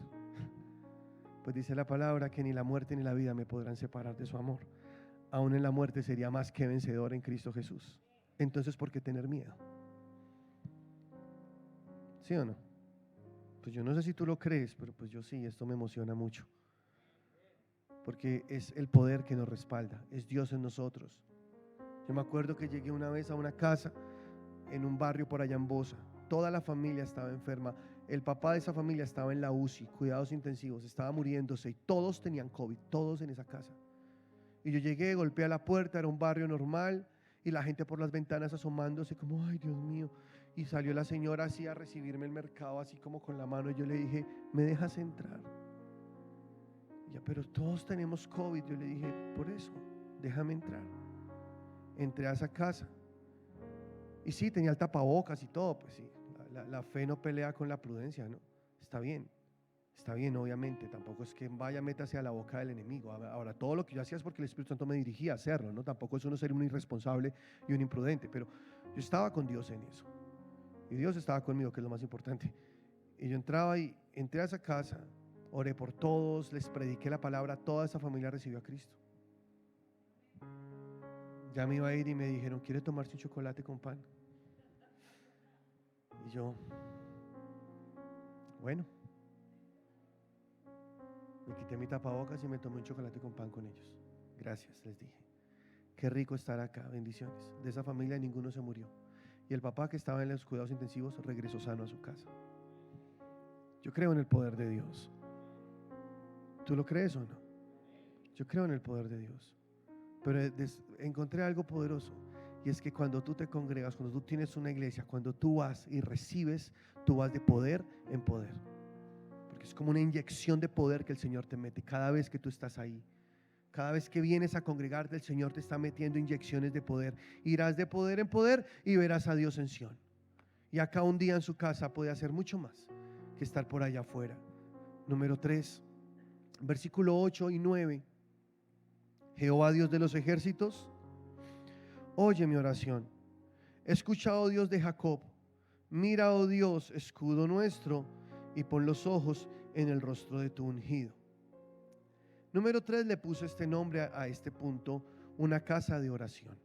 pues dice la palabra que ni la muerte ni la vida me podrán separar de su amor. Aún en la muerte sería más que vencedor en Cristo Jesús. Entonces, ¿por qué tener miedo? ¿Sí o no? Pues yo no sé si tú lo crees, pero pues yo sí, esto me emociona mucho. Porque es el poder que nos respalda, es Dios en nosotros. Yo me acuerdo que llegué una vez a una casa en un barrio por allá en Bosa. Toda la familia estaba enferma. El papá de esa familia estaba en la UCI, cuidados intensivos, estaba muriéndose y todos tenían COVID, todos en esa casa. Y yo llegué, golpeé a la puerta, era un barrio normal y la gente por las ventanas asomándose como, ay, Dios mío. Y salió la señora así a recibirme el mercado, así como con la mano, y yo le dije, ¿me dejas entrar? Ya, pero todos tenemos COVID. Yo le dije, por eso, déjame entrar. Entré a esa casa. Y sí, tenía el tapabocas y todo, pues sí. La fe no pelea con la prudencia, ¿no? Está bien, obviamente. Tampoco es que vaya, métase a la boca del enemigo. Ahora, todo lo que yo hacía es porque el Espíritu Santo me dirigía a hacerlo, ¿no? Tampoco es uno ser un irresponsable y un imprudente, pero yo estaba con Dios en eso. Y Dios estaba conmigo, que es lo más importante. Y yo entraba y entré a esa casa. oré por todos, les prediqué la palabra, toda esa familia recibió a Cristo. Ya me iba a ir y me dijeron, ¿quiere tomarse un chocolate con pan? Y yo, bueno, me quité mi tapabocas y me tomé un chocolate con pan con ellos. Gracias, les dije. Qué rico estar acá, bendiciones. De esa familia ninguno se murió. Y el papá, que estaba en los cuidados intensivos, regresó sano a su casa. Yo creo en el poder de Dios. ¿Tú lo crees o no? Yo creo en el poder de Dios. Pero encontré algo poderoso, y es que cuando tú te congregas, cuando tú tienes una iglesia, cuando tú vas y recibes, tú vas de poder en poder, porque es como una inyección de poder que el Señor te mete cada vez que tú estás ahí. Cada vez que vienes a congregarte, el Señor te está metiendo inyecciones de poder. Irás de poder en poder y verás a Dios en Sión. Y acá un día en su casa puede hacer mucho más que estar por allá afuera. Número 3, versículo 8 y 9. Jehová, Dios de los ejércitos, oye mi oración. Escucha, oh Dios de Jacob. Mira, oh Dios, escudo nuestro, y pon los ojos en el rostro de tu ungido. Número 3, le puse este nombre a este punto, una casa de oración.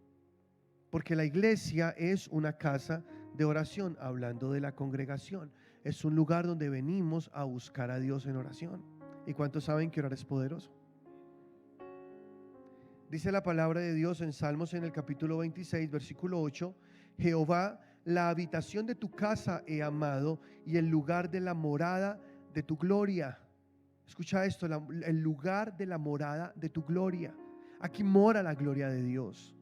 Porque la iglesia es una casa de oración, hablando de la congregación. Es un lugar donde venimos a buscar a Dios en oración. ¿Y cuántos saben que orar es poderoso? Dice la palabra de Dios en Salmos, en el capítulo 26, versículo 8: Jehová, la habitación de tu casa he amado, y el lugar de la morada de tu gloria. Escucha esto, el lugar de la morada de tu gloria. Aquí mora la gloria de Dios.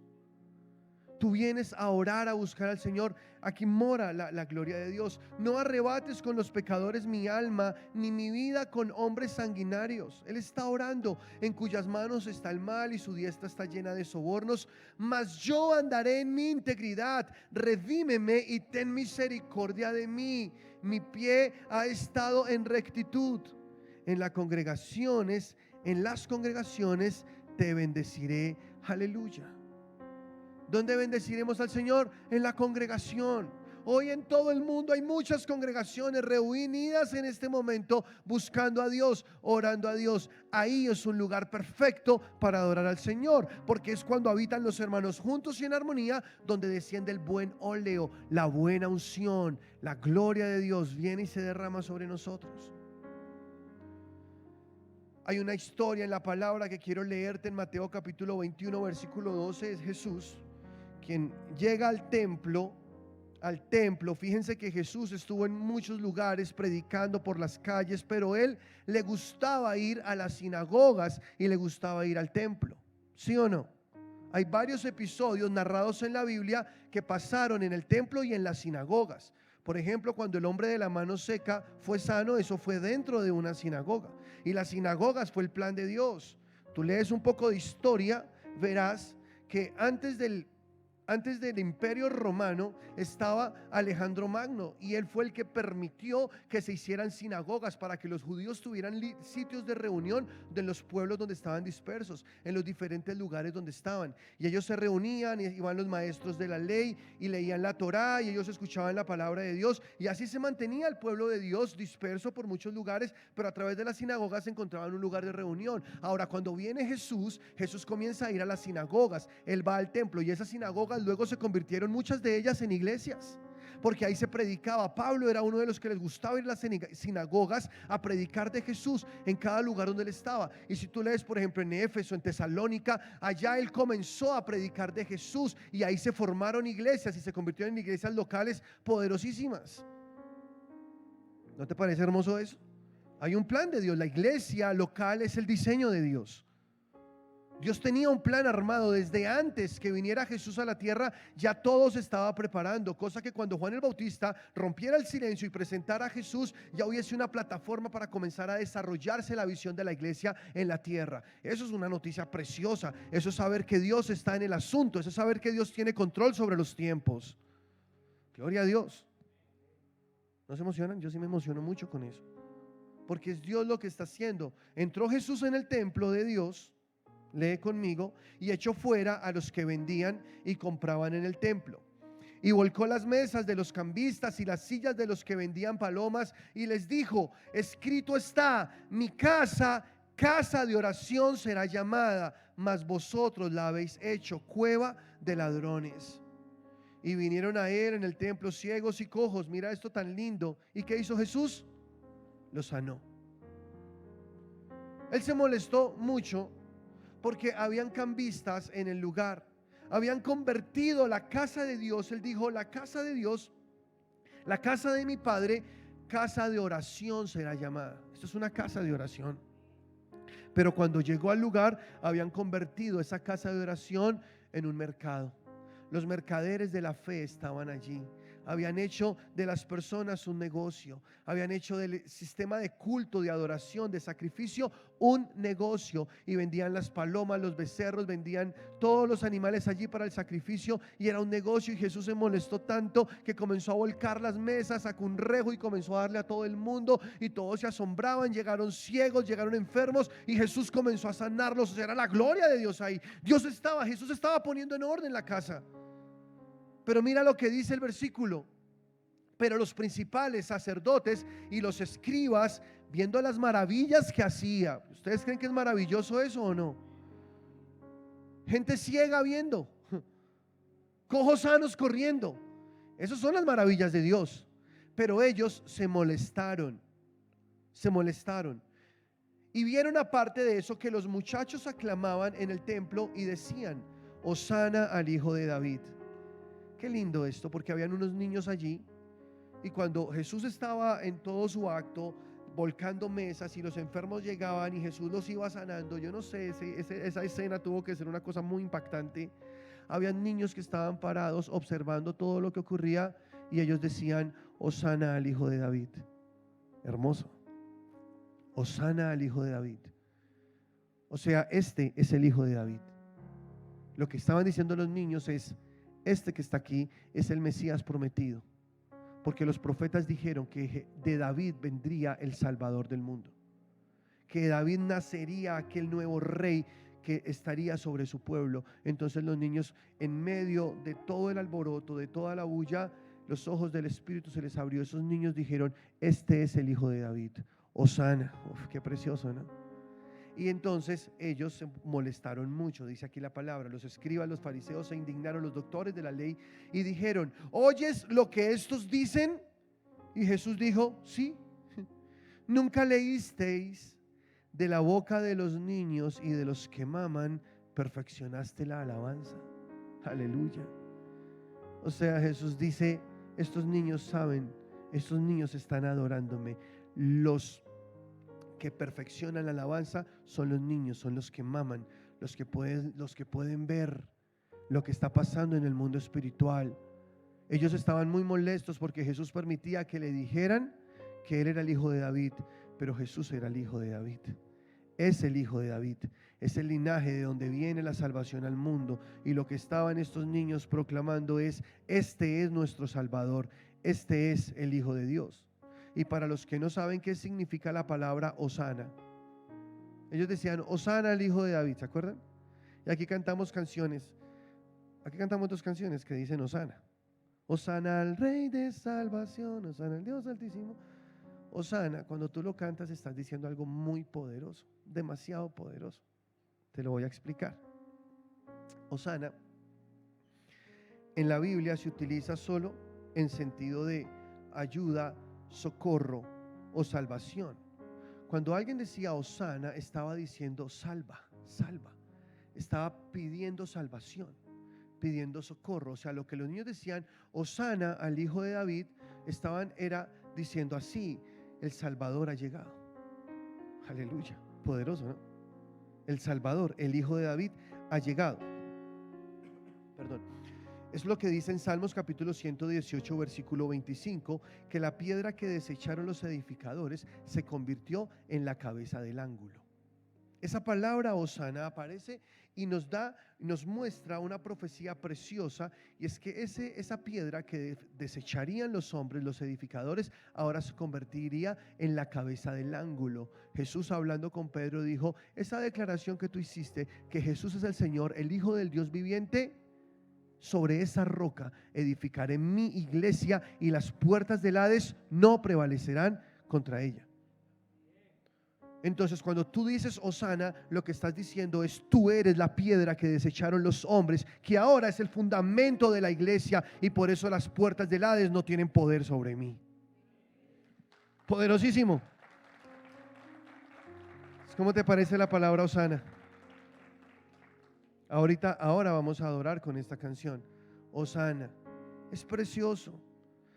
Tú vienes a orar, a buscar al Señor. Aquí mora la gloria de Dios. No arrebates con los pecadores mi alma, ni mi vida con hombres sanguinarios. Él está orando, en cuyas manos está el mal y su diestra está llena de sobornos. Mas yo andaré en mi integridad. Redímeme y ten misericordia de mí. Mi pie ha estado en rectitud. En las congregaciones te bendeciré. Aleluya. ¿Dónde bendeciremos al Señor? En la congregación. Hoy en todo el mundo hay muchas congregaciones reunidas en este momento buscando a Dios, orando a Dios. Ahí es un lugar perfecto para adorar al Señor, porque es cuando habitan los hermanos juntos y en armonía, donde desciende el buen óleo, la buena unción, la gloria de Dios viene y se derrama sobre nosotros. Hay una historia en la palabra que quiero leerte en Mateo capítulo 21, versículo 12. Es Jesús quien llega al templo. Fíjense que Jesús estuvo en muchos lugares predicando por las calles, pero él le gustaba ir a las sinagogas y le gustaba ir al templo. ¿Sí o no? Hay varios episodios narrados en la Biblia que pasaron en el templo y en las sinagogas. Por ejemplo, cuando el hombre de la mano seca fue sano, eso fue dentro de una sinagoga. Y las sinagogas fue el plan de Dios. Tú lees un poco de historia, verás que antes del Imperio Romano estaba Alejandro Magno, y él fue el que permitió que se hicieran sinagogas para que los judíos tuvieran sitios de reunión de los pueblos donde estaban dispersos, en los diferentes lugares donde estaban. Y ellos se reunían, y iban los maestros de la ley y leían la Torá, y ellos escuchaban la palabra de Dios, y así se mantenía el pueblo de Dios disperso por muchos lugares, pero a través de las sinagogas se encontraban un lugar de reunión. Ahora, cuando viene Jesús comienza a ir a las sinagogas, él va al templo, y esas sinagogas luego se convirtieron muchas de ellas en iglesias, porque ahí se predicaba. Pablo era uno de los que les gustaba ir a las sinagogas a predicar de Jesús en cada lugar donde él estaba. Y si tú lees, por ejemplo, en Éfeso, en Tesalónica, allá él comenzó a predicar de Jesús, y ahí se formaron iglesias y se convirtieron en iglesias locales poderosísimas. ¿No te parece hermoso eso? Hay un plan de Dios. La iglesia local es el diseño de Dios. Dios tenía un plan armado desde antes que viniera Jesús a la tierra. Ya todo se estaba preparando, cosa que cuando Juan el Bautista rompiera el silencio y presentara a Jesús, ya hubiese una plataforma para comenzar a desarrollarse la visión de la iglesia en la tierra. Eso es una noticia preciosa. Eso es saber que Dios está en el asunto. Eso es saber que Dios tiene control sobre los tiempos. Gloria a Dios. ¿No se emocionan? Yo sí me emociono mucho con eso, porque es Dios lo que está haciendo. Entró Jesús en el templo de Dios, lee conmigo, y echó fuera a los que vendían y compraban en el templo, y volcó las mesas de los cambistas y las sillas de los que vendían palomas y les dijo: escrito está, mi casa, casa de oración será llamada, mas vosotros la habéis hecho cueva de ladrones. Y vinieron a él en el templo ciegos y cojos. Mira esto tan lindo. ¿Y qué hizo Jesús? Los sanó. Él se molestó mucho porque habían cambistas en el lugar. Habían convertido la casa de Dios. Él dijo: la casa de Dios, la casa de mi Padre, casa de oración será llamada. Esto es una casa de oración. Pero cuando llegó al lugar, habían convertido esa casa de oración en un mercado. Los mercaderes de la fe estaban allí. Habían hecho de las personas un negocio. Habían hecho del sistema de culto, de adoración, de sacrificio, un negocio. Y vendían las palomas, los becerros, vendían todos los animales allí para el sacrificio. Y era un negocio. Y Jesús se molestó tanto que comenzó a volcar las mesas, sacó un rejo y comenzó a darle a todo el mundo. Y todos se asombraban. Llegaron ciegos, llegaron enfermos. Y Jesús comenzó a sanarlos. O sea, era la gloria de Dios ahí. Jesús estaba poniendo en orden la casa. Pero mira lo que dice el versículo. Pero los principales sacerdotes y los escribas, viendo las maravillas que hacía. ¿Ustedes creen que es maravilloso eso o no? Gente ciega viendo, cojos sanos corriendo. Esas son las maravillas de Dios. Pero ellos se molestaron. Y vieron, aparte de eso, que los muchachos aclamaban en el templo y decían: Hosana al Hijo de David. Qué lindo esto, porque habían unos niños allí. Y cuando Jesús estaba en todo su acto, volcando mesas, y los enfermos llegaban y Jesús los iba sanando, yo no sé, esa escena tuvo que ser una cosa muy impactante. Habían niños que estaban parados observando todo lo que ocurría, y ellos decían: Hosana al Hijo de David. Hermoso. Hosana al Hijo de David. O sea, este es el Hijo de David. Lo que estaban diciendo los niños es: este que está aquí es el Mesías prometido, porque los profetas dijeron que de David vendría el Salvador del mundo, que de David nacería aquel nuevo rey que estaría sobre su pueblo. Entonces los niños, en medio de todo el alboroto, de toda la bulla, los ojos del Espíritu se les abrió. Esos niños dijeron: este es el Hijo de David. Hosana. Uf, qué precioso, ¿no? Y entonces ellos se molestaron mucho, dice aquí la palabra. Los escribas, los fariseos se indignaron, los doctores de la ley, y dijeron: ¿oyes lo que estos dicen? Y Jesús dijo: sí. ¿Nunca leísteis: de la boca de los niños y de los que maman perfeccionaste la alabanza? Aleluya. O sea, Jesús dice: estos niños saben, estos niños están adorándome. Los que perfeccionan la alabanza son los niños, son los que maman, los que pueden ver lo que está pasando en el mundo espiritual. Ellos estaban muy molestos porque Jesús permitía que le dijeran que él era el Hijo de David, pero Jesús era el Hijo de David. Es el Hijo de David, es el linaje de donde viene la salvación al mundo. Y lo que estaban estos niños proclamando es: este es nuestro Salvador, este es el Hijo de Dios. Y para los que no saben qué significa la palabra Hosana, ellos decían: Hosana al Hijo de David, ¿se acuerdan? Y aquí cantamos canciones, aquí cantamos dos canciones que dicen Hosana. Hosana al Rey de salvación, Hosana al Dios altísimo. Hosana, cuando tú lo cantas, estás diciendo algo muy poderoso, demasiado poderoso. Te lo voy a explicar. Hosana en la Biblia se utiliza solo en sentido de ayuda, socorro o salvación. Cuando alguien decía Hosana, estaba diciendo salva, salva. Estaba pidiendo salvación, pidiendo socorro. O sea, lo que los niños decían Hosana al Hijo de David, era diciendo así: el Salvador ha llegado. Aleluya, poderoso, ¿no? El Salvador, el Hijo de David, ha llegado. Perdón. Es lo que dice en Salmos capítulo 118, versículo 25, que la piedra que desecharon los edificadores se convirtió en la cabeza del ángulo. Esa palabra Hosana aparece y nos muestra una profecía preciosa, y es que esa piedra que desecharían los hombres, los edificadores, ahora se convertiría en la cabeza del ángulo. Jesús, hablando con Pedro, dijo: esa declaración que tú hiciste, que Jesús es el Señor, el Hijo del Dios viviente, sobre esa roca edificaré mi iglesia y las puertas del Hades no prevalecerán contra ella. Entonces, cuando tú dices Hosana, lo que estás diciendo es: tú eres la piedra que desecharon los hombres, que ahora es el fundamento de la iglesia, y por eso las puertas del Hades no tienen poder sobre mí. Poderosísimo. ¿Cómo te parece la palabra Hosana? Ahora vamos a adorar con esta canción. Hosana. Es precioso.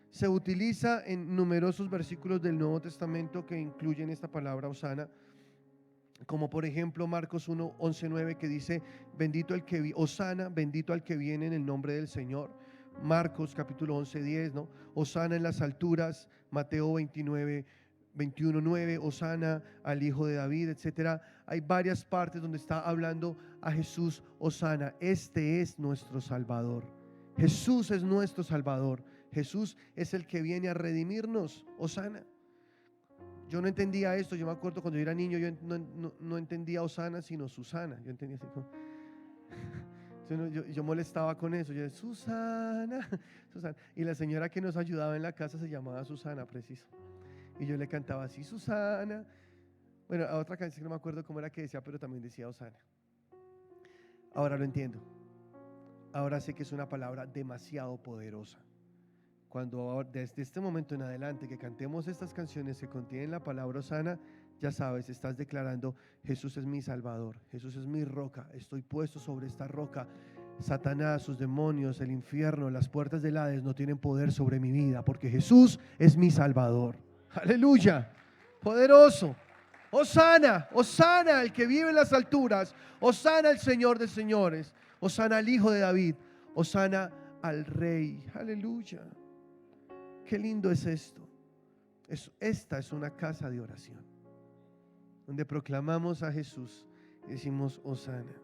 Se utiliza en numerosos versículos del Nuevo Testamento que incluyen esta palabra Hosana, como por ejemplo Marcos 1, 11, 9, que dice: bendito el que Hosana, bendito al que viene en el nombre del Señor. Marcos capítulo 11, 10, ¿no? Hosana en las alturas. Mateo 29, 21, 9, Hosana al Hijo de David, etcétera. Hay varias partes donde está hablando a Jesús Hosana. Este es nuestro Salvador. Jesús es nuestro Salvador. Jesús es el que viene a redimirnos. Hosana. Yo no entendía esto. Yo me acuerdo cuando yo era niño, yo no entendía Hosana sino Susana. Yo entendía así como yo molestaba con eso. Yo decía: Susana, Susana. Y la señora que nos ayudaba en la casa se llamaba Susana, preciso. Y yo le cantaba así: Susana. Bueno, a otra canción no me acuerdo cómo era que decía, pero también decía Hosana. Ahora lo entiendo. Ahora sé que es una palabra demasiado poderosa. Cuando desde este momento en adelante que cantemos estas canciones que contienen la palabra Hosana, ya sabes, estás declarando: Jesús es mi Salvador, Jesús es mi roca, estoy puesto sobre esta roca. Satanás, sus demonios, el infierno, las puertas del Hades no tienen poder sobre mi vida, porque Jesús es mi Salvador. Aleluya, poderoso. Hosana, Hosana el que vive en las alturas, Hosana al Señor de señores, Hosana al Hijo de David, Hosana al Rey. Aleluya. Qué lindo es esto. Esta es una casa de oración donde proclamamos a Jesús y decimos Hosana.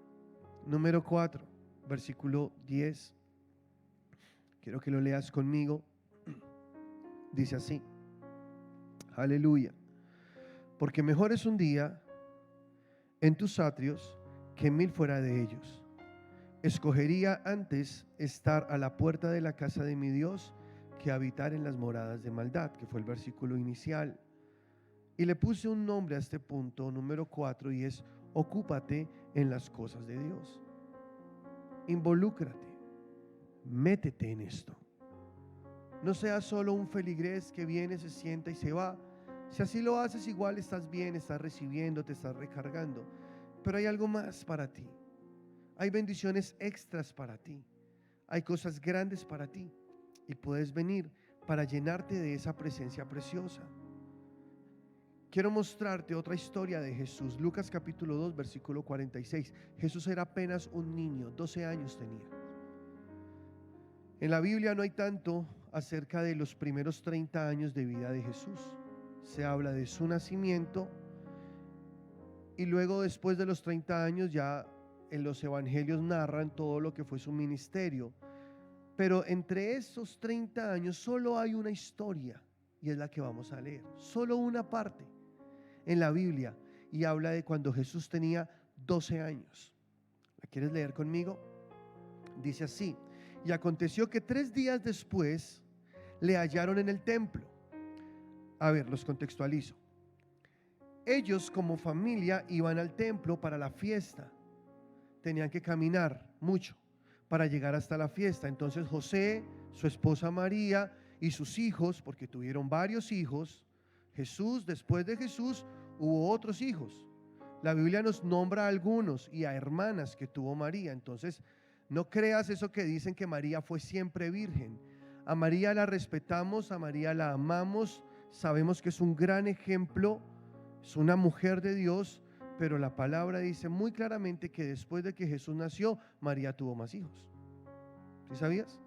Número 4, versículo 10. Quiero que lo leas conmigo. Dice así: aleluya. Porque mejor es un día en tus atrios que 1000 fuera de ellos. Escogería antes estar a la puerta de la casa de mi Dios que habitar en las moradas de maldad, que fue el versículo inicial. Y le puse un nombre a este punto, número 4, y es: ocúpate en las cosas de Dios. Involúcrate, métete en esto. No seas solo un feligrés que viene, se sienta y se va. Si así lo haces, igual estás bien, estás recibiendo, te estás recargando. Pero hay algo más para ti. Hay bendiciones extras para ti. Hay cosas grandes para ti. Y puedes venir para llenarte de esa presencia preciosa. Quiero mostrarte otra historia de Jesús. Lucas capítulo 2, versículo 46. Jesús era apenas un niño, 12 años tenía. En la Biblia no hay tanto acerca de los primeros 30 años de vida de Jesús. Se habla de su nacimiento y luego, después de los 30 años, ya en los evangelios narran todo lo que fue su ministerio. Pero entre esos 30 años solo hay una historia, y es la que vamos a leer. Solo una parte en la Biblia, y habla de cuando Jesús tenía 12 años. ¿La quieres leer conmigo? Dice así: y aconteció que 3 días después le hallaron en el templo. A ver, los contextualizo. Ellos como familia iban al templo para la fiesta. Tenían que caminar mucho para llegar hasta la fiesta. Entonces José, su esposa María y sus hijos, porque tuvieron varios hijos. Jesús, después de Jesús, hubo otros hijos. La Biblia nos nombra a algunos y a hermanas que tuvo María. Entonces, no creas eso que dicen que María fue siempre virgen. A María la respetamos, a María la amamos. Sabemos que es un gran ejemplo, es una mujer de Dios, pero la palabra dice muy claramente que después de que Jesús nació, María tuvo más hijos. ¿Sí sabías?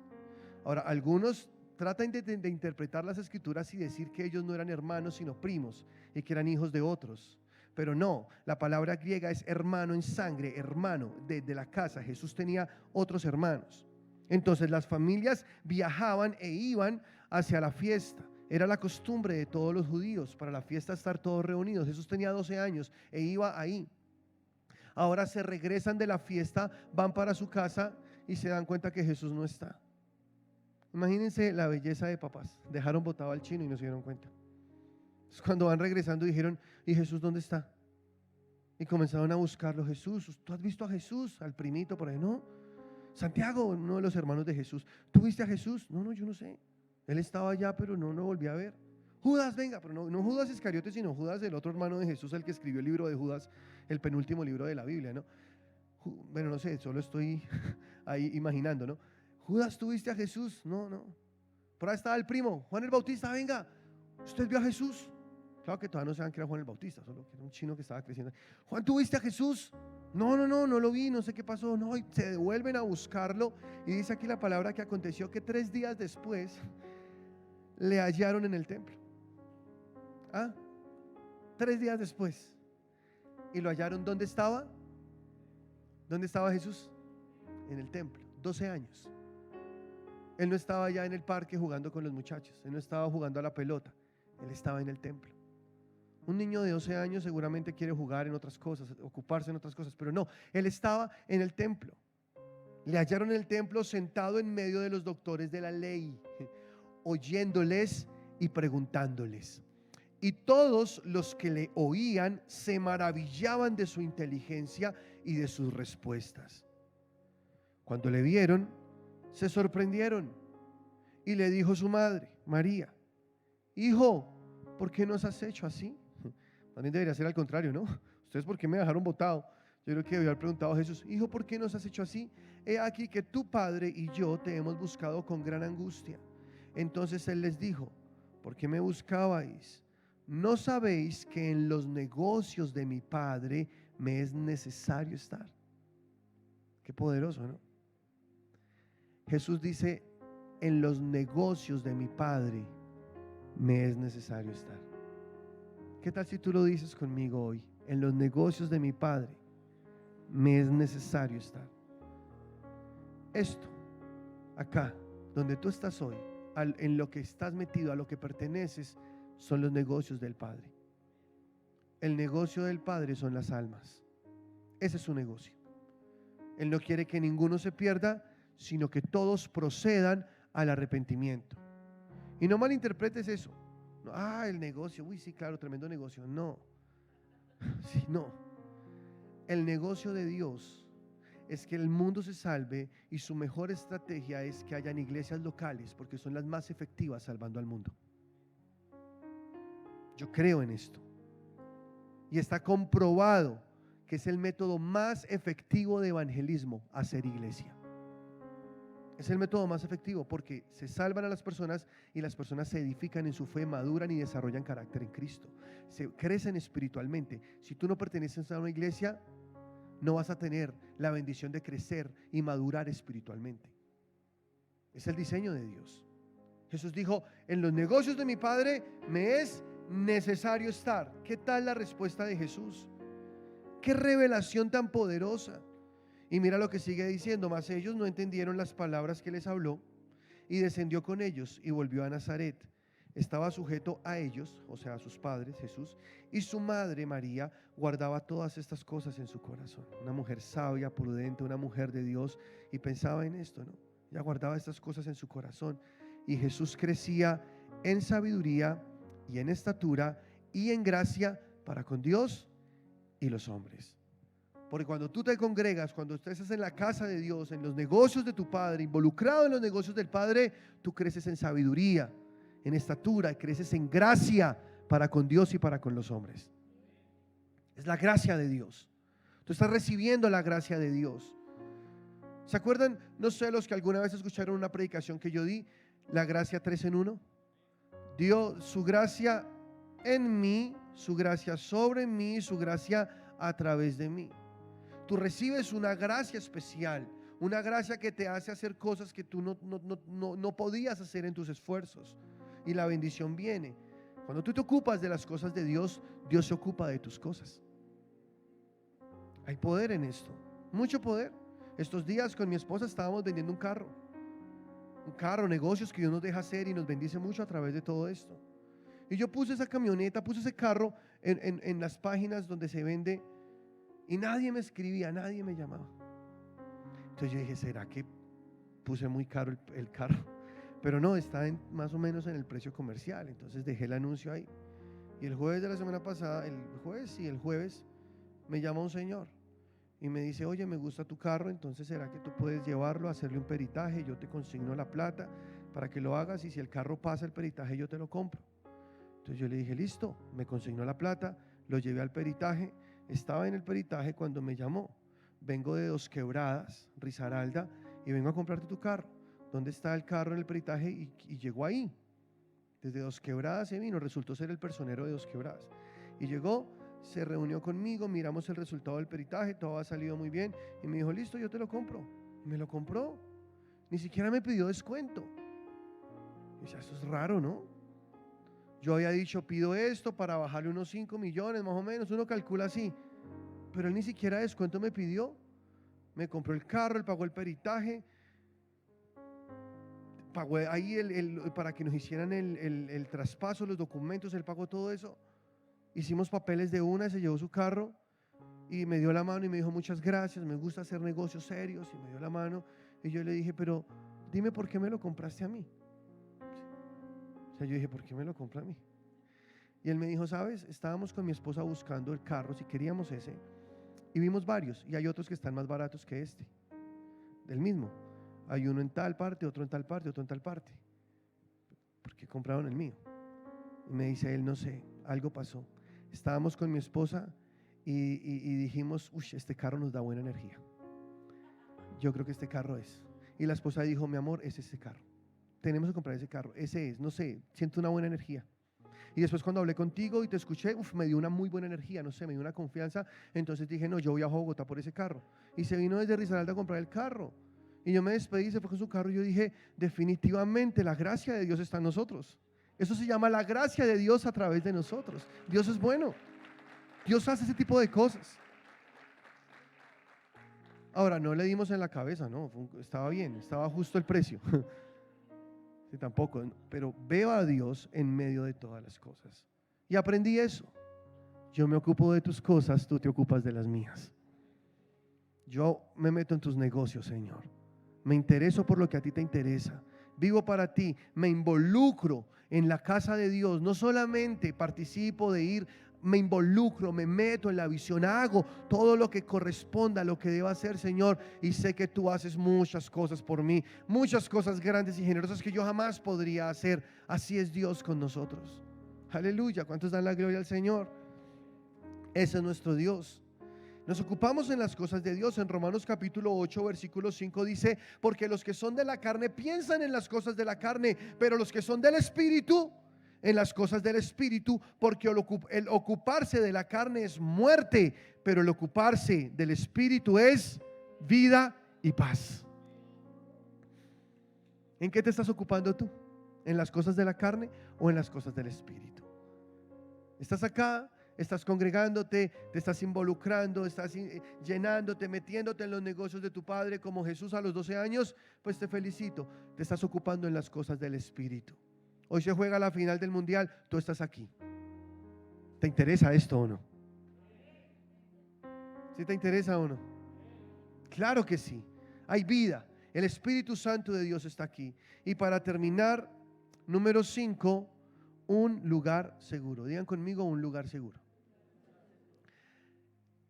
Ahora, algunos tratan de interpretar las escrituras y decir que ellos no eran hermanos, sino primos, y que eran hijos de otros. Pero no, la palabra griega es hermano en sangre, hermano de la casa. Jesús tenía otros hermanos. Entonces las familias viajaban e iban hacia la fiesta. Era la costumbre de todos los judíos para la fiesta estar todos reunidos. Jesús tenía 12 años e iba ahí. Ahora se regresan de la fiesta, van para su casa y se dan cuenta que Jesús no está. Imagínense la belleza de papás. Dejaron botado al chino y no se dieron cuenta. Entonces, cuando van regresando dijeron, ¿y Jesús dónde está? Y comenzaron a buscarlo. Jesús, ¿tú has visto a Jesús? Al primito por ahí, ¿no? Santiago, uno de los hermanos de Jesús, ¿tú viste a Jesús? No, yo no sé. Él estaba allá, pero no lo volví a ver. Judas, venga, pero no Judas Iscariote, sino Judas, el otro hermano de Jesús, el que escribió el libro de Judas, el penúltimo libro de la Biblia, ¿no? Bueno, no sé, solo estoy ahí imaginando, ¿no? Judas, ¿tú viste a Jesús? No. Por ahí estaba el primo, Juan el Bautista, venga, ¿usted vio a Jesús? Claro que todavía no saben que era Juan el Bautista, solo que era un chino que estaba creciendo. Juan, ¿tú viste a Jesús? No lo vi, no sé qué pasó. No, y se devuelven a buscarlo. Y dice aquí la palabra que aconteció que 3 días después le hallaron en el templo. 3 días después. Y lo hallaron, ¿dónde estaba? ¿Dónde estaba Jesús? En el templo, 12 años. Él no estaba allá en el parque jugando con los muchachos. Él no estaba jugando a la pelota. Él estaba en el templo. Un niño de 12 años seguramente quiere jugar en otras cosas, ocuparse en otras cosas, pero no, él estaba en el templo. Le hallaron en el templo sentado en medio de los doctores de la ley, oyéndoles y preguntándoles. Y todos los que le oían se maravillaban de su inteligencia y de sus respuestas. Cuando le vieron, se sorprendieron y le dijo su madre, María, hijo, ¿por qué nos has hecho así? También debería ser al contrario, ¿no? ¿Ustedes por qué me dejaron botado? Yo creo que debió haber preguntado a Jesús, hijo, ¿por qué nos has hecho así? He aquí que tu padre y yo te hemos buscado con gran angustia. Entonces él les dijo, ¿por qué me buscabais? ¿No sabéis que en los negocios de mi padre me es necesario estar? Qué poderoso, ¿no? Jesús dice, en los negocios de mi padre me es necesario estar. ¿Qué tal si tú lo dices conmigo hoy? En los negocios de mi padre me es necesario estar. Esto, acá, donde tú estás hoy, en lo que estás metido, a lo que perteneces, son los negocios del Padre. El negocio del Padre son las almas. Ese es su negocio. Él no quiere que ninguno se pierda, sino que todos procedan al arrepentimiento. Y no malinterpretes eso. El negocio, uy, sí, claro, tremendo negocio. No, sí, no. El negocio de Dios es que el mundo se salve y su mejor estrategia es que hayan iglesias locales porque son las más efectivas salvando al mundo. Yo creo en esto. Y está comprobado que es el método más efectivo de evangelismo, hacer iglesia. Es el método más efectivo porque se salvan a las personas y las personas se edifican en su fe, maduran y desarrollan carácter en Cristo. Se crecen espiritualmente. Si tú no perteneces a una iglesia, no vas a tener la bendición de crecer y madurar espiritualmente. Es el diseño de Dios. Jesús dijo, en los negocios de mi Padre me es necesario estar. ¿Qué tal la respuesta de Jesús? ¡Qué revelación tan poderosa! Y mira lo que sigue diciendo, mas ellos no entendieron las palabras que les habló, y descendió con ellos y volvió a Nazaret. Estaba sujeto a ellos, o sea, a sus padres, Jesús, y su madre María guardaba todas estas cosas en su corazón. Una mujer sabia, prudente, una mujer de Dios, y pensaba en esto, ¿no? Ella guardaba estas cosas en su corazón. Y Jesús crecía en sabiduría y en estatura y en gracia para con Dios y los hombres. Porque cuando tú te congregas, cuando estás en la casa de Dios, en los negocios de tu Padre, involucrado en los negocios del Padre, tú creces en sabiduría, en estatura, creces en gracia para con Dios y para con los hombres. Es la gracia de Dios. Tú estás recibiendo la gracia de Dios. ¿Se acuerdan? No sé, los que alguna vez escucharon una predicación que yo di, la gracia 3 en 1. Dio su gracia en mí, su gracia sobre mí, su gracia a través de mí. Tú recibes una gracia especial, una gracia que te hace hacer cosas que tú no podías hacer en tus esfuerzos. Y la bendición viene. Cuando tú te ocupas de las cosas de Dios, Dios se ocupa de tus cosas. Hay poder en esto, mucho poder. Estos días con mi esposa estábamos vendiendo un carro, negocios que Dios nos deja hacer y nos bendice mucho a través de todo esto. Y yo puse esa camioneta, puse ese carro en las páginas donde se vende. Y nadie me escribía, nadie me llamaba. Entonces yo dije, ¿será que puse muy caro el carro, pero no, está más o menos en el precio comercial. Entonces dejé el anuncio ahí. Y el jueves de la semana pasada, el jueves me llama un señor y me dice: oye, me gusta tu carro, entonces ¿será que tú puedes llevarlo, hacerle un peritaje? Yo te consigno la plata para que lo hagas, y si el carro pasa el peritaje yo te lo compro. Entonces yo le dije: listo. Me consignó la plata, lo llevé al peritaje. Estaba en el peritaje cuando me llamó: vengo de Dos Quebradas, Risaralda, y vengo a comprarte tu carro. ¿Dónde está el carro en el peritaje? Y llegó ahí. Desde Dos Quebradas se vino, resultó ser el personero de Dos Quebradas. Y llegó, se reunió conmigo, miramos el resultado del peritaje, todo ha salido muy bien. Y me dijo: listo, yo te lo compro. Y me lo compró. Ni siquiera me pidió descuento. Y decía: eso es raro, ¿no? Yo había dicho: pido esto para bajarle unos 5 millones más o menos, uno calcula así. Pero él ni siquiera descuento me pidió. Me compró el carro, él pagó el peritaje, pagó ahí para que nos hicieran el traspaso, los documentos, él pagó todo eso. Hicimos papeles de una, se llevó su carro y me dio la mano y me dijo: muchas gracias, me gusta hacer negocios serios. Y me dio la mano y yo le dije: pero dime por qué me lo compraste a mí. O sea, yo dije: ¿por qué me lo compra a mí? Y él me dijo: sabes, estábamos con mi esposa buscando el carro, si queríamos ese, y vimos varios, y hay otros que están más baratos que este, del mismo. Hay uno en tal parte, otro en tal parte, otro en tal parte. ¿Por qué compraron el mío? Y me dice él: no sé, algo pasó. Estábamos con mi esposa y dijimos: uy, este carro nos da buena energía. Yo creo que este carro es. Y la esposa dijo: mi amor, es ese carro. Tenemos que comprar ese carro. Ese es, no sé, siento una buena energía. Y después cuando hablé contigo y te escuché, me dio una muy buena energía, no sé, me dio una confianza. Entonces dije: no, yo voy a Bogotá por ese carro. Y se vino desde Risaralda a comprar el carro. Y yo me despedí, se fue con su carro y yo dije: definitivamente la gracia de Dios está en nosotros. Eso se llama la gracia de Dios a través de nosotros. Dios es bueno. Dios hace ese tipo de cosas. Ahora, no le dimos en la cabeza, no, estaba bien, estaba justo el precio. Sí, tampoco, pero veo a Dios en medio de todas las cosas. Y aprendí eso. Yo me ocupo de tus cosas, tú te ocupas de las mías. Yo me meto en tus negocios, Señor. Me intereso por lo que a ti te interesa. Vivo para ti, me involucro en la casa de Dios. No solamente participo de ir, me involucro, me meto en la visión, hago todo lo que corresponda a lo que deba hacer, Señor. Y sé que tú haces muchas cosas por mí, muchas cosas grandes y generosas que yo jamás podría hacer. Así es Dios con nosotros. Aleluya. ¿Cuántos dan la gloria al Señor? Ese es nuestro Dios. Nos ocupamos en las cosas de Dios. En Romanos capítulo 8 versículo 5 dice: porque los que son de la carne piensan en las cosas de la carne, pero los que son del Espíritu en las cosas del Espíritu, porque el ocuparse de la carne es muerte, pero el ocuparse del Espíritu es vida y paz. ¿En qué te estás ocupando tú? ¿En las cosas de la carne o en las cosas del Espíritu? ¿Estás acá? Estás congregándote, te estás involucrando, estás llenándote, metiéndote en los negocios de tu padre como Jesús a los 12 años, pues te felicito, te estás ocupando en las cosas del Espíritu. Hoy se juega la final del mundial, tú estás aquí. ¿Te interesa esto o no? ¿Sí te interesa o no? Claro que sí, hay vida, el Espíritu Santo de Dios está aquí. Y para terminar, número 5, un lugar seguro. Digan conmigo: un lugar seguro.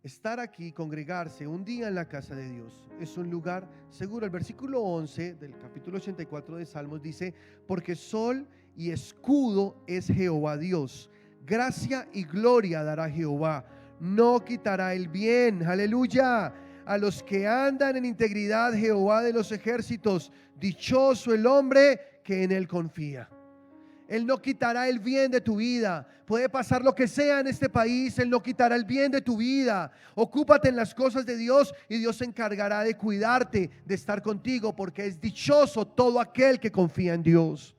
Estar aquí, congregarse un día en la casa de Dios, es un lugar seguro. El versículo 11 del capítulo 84 de Salmos dice: porque sol y escudo es Jehová Dios, gracia y gloria dará Jehová, no quitará el bien, aleluya, a los que andan en integridad. Jehová de los ejércitos, dichoso el hombre que en él confía. Él no quitará el bien de tu vida. Puede pasar lo que sea en este país, Él no quitará el bien de tu vida. Ocúpate en las cosas de Dios y Dios se encargará de cuidarte, de estar contigo, porque es dichoso todo aquel que confía en Dios.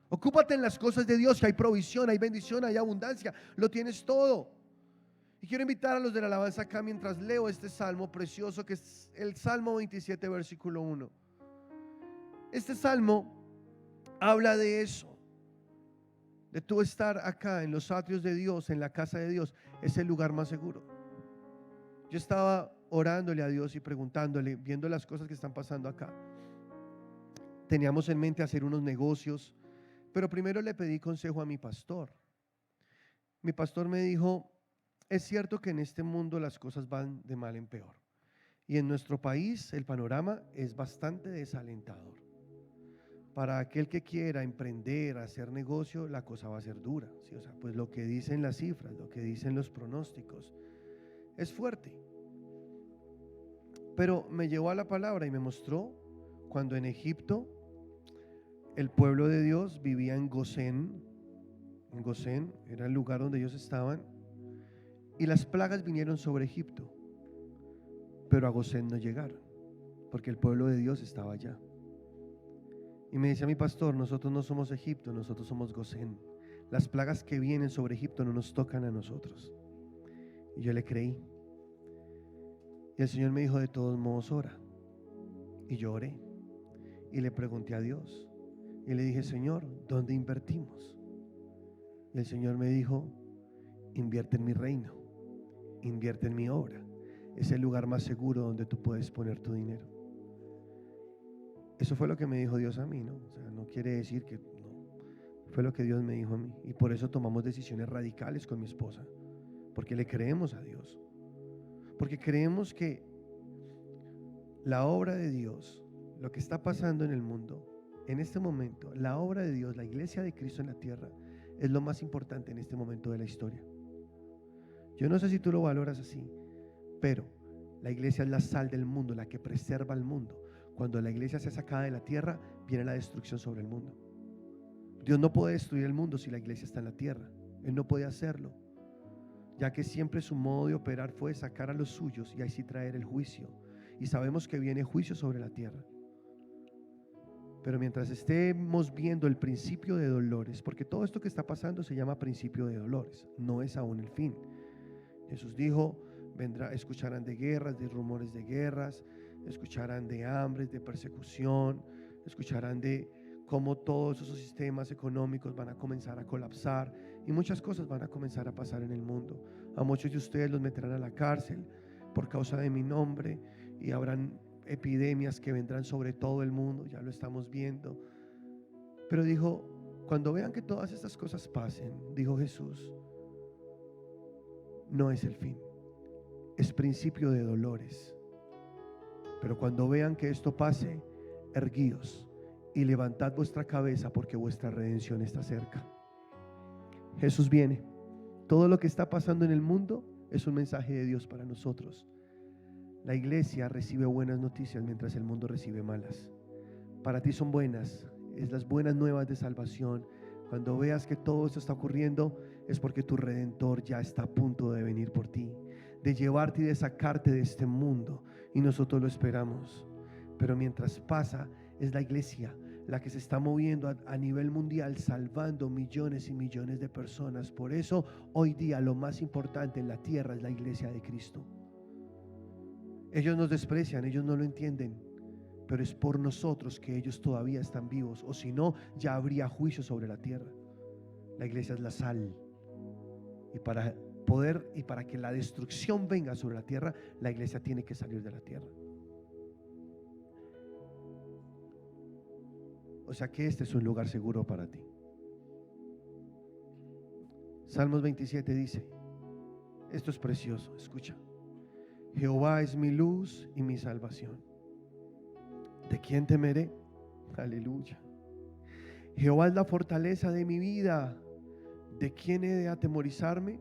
Ocúpate en las cosas de Dios, que hay provisión, hay bendición, hay abundancia, lo tienes todo. Y quiero invitar a los de la alabanza acá mientras leo este salmo precioso, que es el Salmo 27 versículo 1. Este salmo habla de eso, de tú estar acá en los atrios de Dios, en la casa de Dios. Es el lugar más seguro. Yo estaba orándole a Dios y preguntándole, viendo las cosas que están pasando acá, Teníamos en mente hacer unos negocios, pero primero le pedí consejo a mi pastor. Mi pastor me dijo, es cierto que en este mundo las cosas van de mal en peor. Y en nuestro país el panorama es bastante desalentador. Para aquel que quiera emprender, hacer negocio, la cosa va a ser dura, ¿sí? O sea, pues lo que dicen las cifras, lo que dicen los pronósticos, es fuerte. Pero me llevó a la palabra y me mostró cuando en Egipto el pueblo de Dios vivía en Gosén. En Gosén era el lugar donde ellos estaban, y las plagas vinieron sobre Egipto, pero a Gosén no llegaron, porque el pueblo de Dios estaba allá. Y me decía mi pastor, nosotros no somos Egipto, nosotros somos Gosén. Las plagas que vienen sobre Egipto no nos tocan a nosotros. Y yo le creí. Y el Señor me dijo, de todos modos ora. Y yo oré. Y le pregunté a Dios. Y le dije, Señor, ¿dónde invertimos? Y el Señor me dijo, invierte en mi reino, invierte en mi obra. Es el lugar más seguro donde tú puedes poner tu dinero. Eso fue lo que me dijo Dios a mí, ¿no? O sea, no quiere decir que no. Fue lo que Dios me dijo a mí. Y por eso tomamos decisiones radicales con mi esposa. Porque le creemos a Dios. Porque creemos que la obra de Dios, lo que está pasando en el mundo, en este momento, la obra de Dios, la iglesia de Cristo en la tierra, es lo más importante en este momento de la historia. Yo no sé si tú lo valoras así, pero la iglesia es la sal del mundo, la que preserva el mundo. Cuando la iglesia sea sacada de la tierra, viene la destrucción sobre el mundo. Dios no puede destruir el mundo si la iglesia está en la tierra. Él no puede hacerlo, ya que siempre su modo de operar fue sacar a los suyos y así traer el juicio. Y sabemos que viene juicio sobre la tierra. Pero mientras estemos viendo el principio de dolores, porque todo esto que está pasando se llama principio de dolores, no es aún el fin. Jesús dijo, escucharán de guerras, de rumores de guerras, escucharán de hambres, de persecución, escucharán de cómo todos esos sistemas económicos van a comenzar a colapsar y muchas cosas van a comenzar a pasar en el mundo. A muchos de ustedes los meterán a la cárcel por causa de mi nombre y habrán epidemias que vendrán sobre todo el mundo, ya lo estamos viendo. Pero dijo, cuando vean que todas estas cosas pasen, dijo Jesús, no es el fin, es principio de dolores. Pero cuando vean que esto pase, erguíos y levantad vuestra cabeza, porque vuestra redención está cerca. Jesús viene. Todo lo que está pasando en el mundo es un mensaje de Dios para nosotros. La iglesia recibe buenas noticias mientras el mundo recibe malas. Para ti son buenas, es las buenas nuevas de salvación. Cuando veas que todo esto está ocurriendo, es porque tu Redentor ya está a punto de venir por ti, de llevarte y de sacarte de este mundo, y nosotros lo esperamos. Pero mientras pasa, es la iglesia la que se está moviendo a nivel mundial, salvando millones y millones de personas. Por eso hoy día lo más importante en la tierra es la iglesia de Cristo. Ellos nos desprecian, ellos no lo entienden, pero es por nosotros que ellos todavía están vivos, o si no, ya habría juicio sobre la tierra. La iglesia es la sal, y para que la destrucción venga sobre la tierra, la iglesia tiene que salir de la tierra. O sea que este es un lugar seguro para ti. Salmos 27 dice, esto es precioso, escucha: Jehová es mi luz y mi salvación. ¿De quién temeré? Aleluya. Jehová es la fortaleza de mi vida. ¿De quién he de atemorizarme?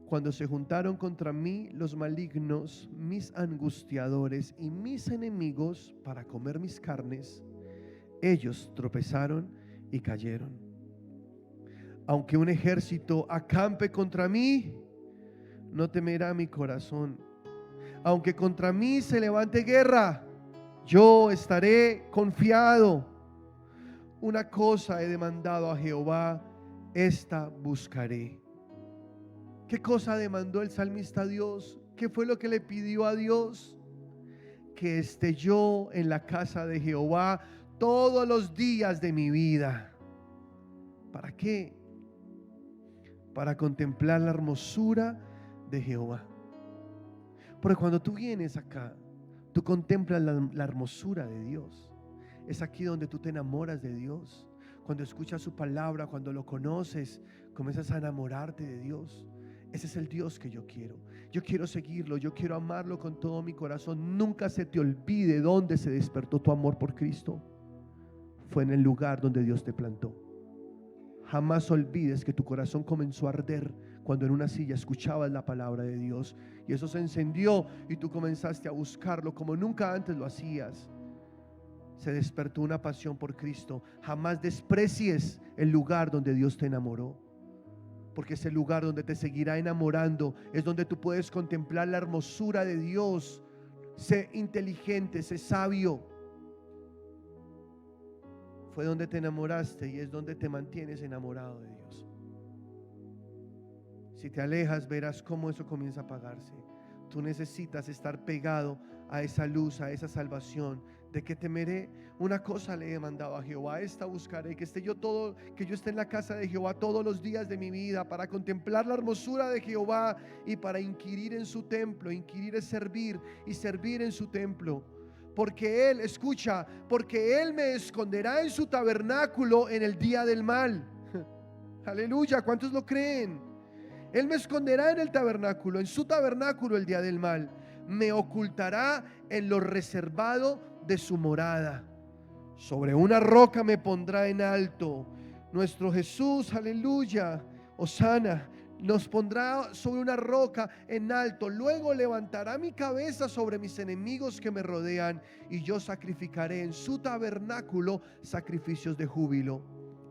Cuando se juntaron contra mí los malignos, mis angustiadores y mis enemigos para comer mis carnes, ellos tropezaron y cayeron. Aunque un ejército acampe contra mí, no temerá mi corazón. Aunque contra mí se levante guerra, yo estaré confiado. Una cosa he demandado a Jehová, esta buscaré. ¿Qué cosa demandó el salmista a Dios? ¿Qué fue lo que le pidió a Dios? Que esté yo en la casa de Jehová todos los días de mi vida. ¿Para qué? Para contemplar la hermosura de Jehová. Porque cuando tú vienes acá, tú contemplas la hermosura de Dios. Es aquí donde tú te enamoras de Dios. Cuando escuchas su palabra, cuando lo conoces, comienzas a enamorarte de Dios. Ese es el Dios que yo quiero. Yo quiero seguirlo, yo quiero amarlo con todo mi corazón. Nunca se te olvide dónde se despertó tu amor por Cristo. Fue en el lugar donde Dios te plantó. Jamás olvides que tu corazón comenzó a arder cuando en una silla escuchabas la palabra de Dios, y eso se encendió y tú comenzaste a buscarlo como nunca antes lo hacías. Se despertó una pasión por Cristo. Jamás desprecies el lugar donde Dios te enamoró, porque ese lugar donde te seguirá enamorando es donde tú puedes contemplar la hermosura de Dios. Sé inteligente, sé sabio. Fue donde te enamoraste y es donde te mantienes enamorado de Dios. Si te alejas, verás cómo eso comienza a apagarse. Tú necesitas estar pegado a esa luz, a esa salvación. ¿De qué temeré? Una cosa le he mandado a Jehová, esta buscaré, que esté en la casa de Jehová todos los días de mi vida, para contemplar la hermosura de Jehová y para inquirir en su templo. Inquirir es servir, y servir en su templo. Porque Él, escucha, porque Él me esconderá en su tabernáculo en el día del mal. Aleluya, ¿cuántos lo creen? Él me esconderá en el tabernáculo, en su tabernáculo el día del mal. Me ocultará en lo reservado de su morada. Sobre una roca me pondrá en alto. Nuestro Jesús, aleluya, hosana, nos pondrá sobre una roca en alto. Luego levantará mi cabeza sobre mis enemigos que me rodean, y yo sacrificaré en su tabernáculo sacrificios de júbilo.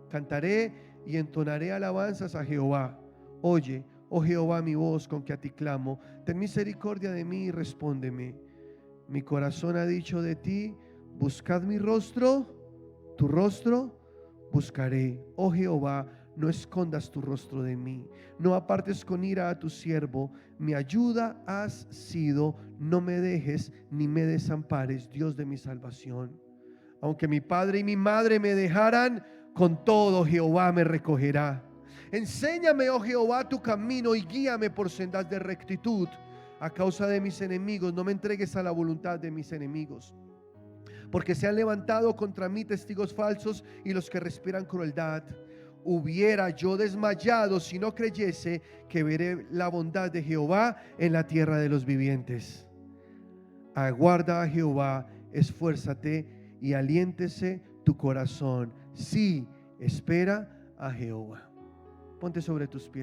Cantaré y entonaré alabanzas a Jehová. Oye, oh Jehová, mi voz con que a ti clamo. Ten misericordia de mí y respóndeme. Mi corazón ha dicho de ti: buscad mi rostro, tu rostro buscaré. Oh Jehová, no escondas tu rostro de mí, no apartes con ira a tu siervo. Mi ayuda has sido, no me dejes ni me desampares, Dios de mi salvación. Aunque mi padre y mi madre me dejaran, con todo Jehová me recogerá. Enséñame, oh Jehová, tu camino y guíame por sendas de rectitud. A causa de mis enemigos, no me entregues a la voluntad de mis enemigos, porque se han levantado contra mí testigos falsos y los que respiran crueldad. Hubiera yo desmayado si no creyese que veré la bondad de Jehová en la tierra de los vivientes. Aguarda a Jehová, esfuérzate y aliéntese tu corazón. Sí, espera a Jehová. Ponte sobre tus pies.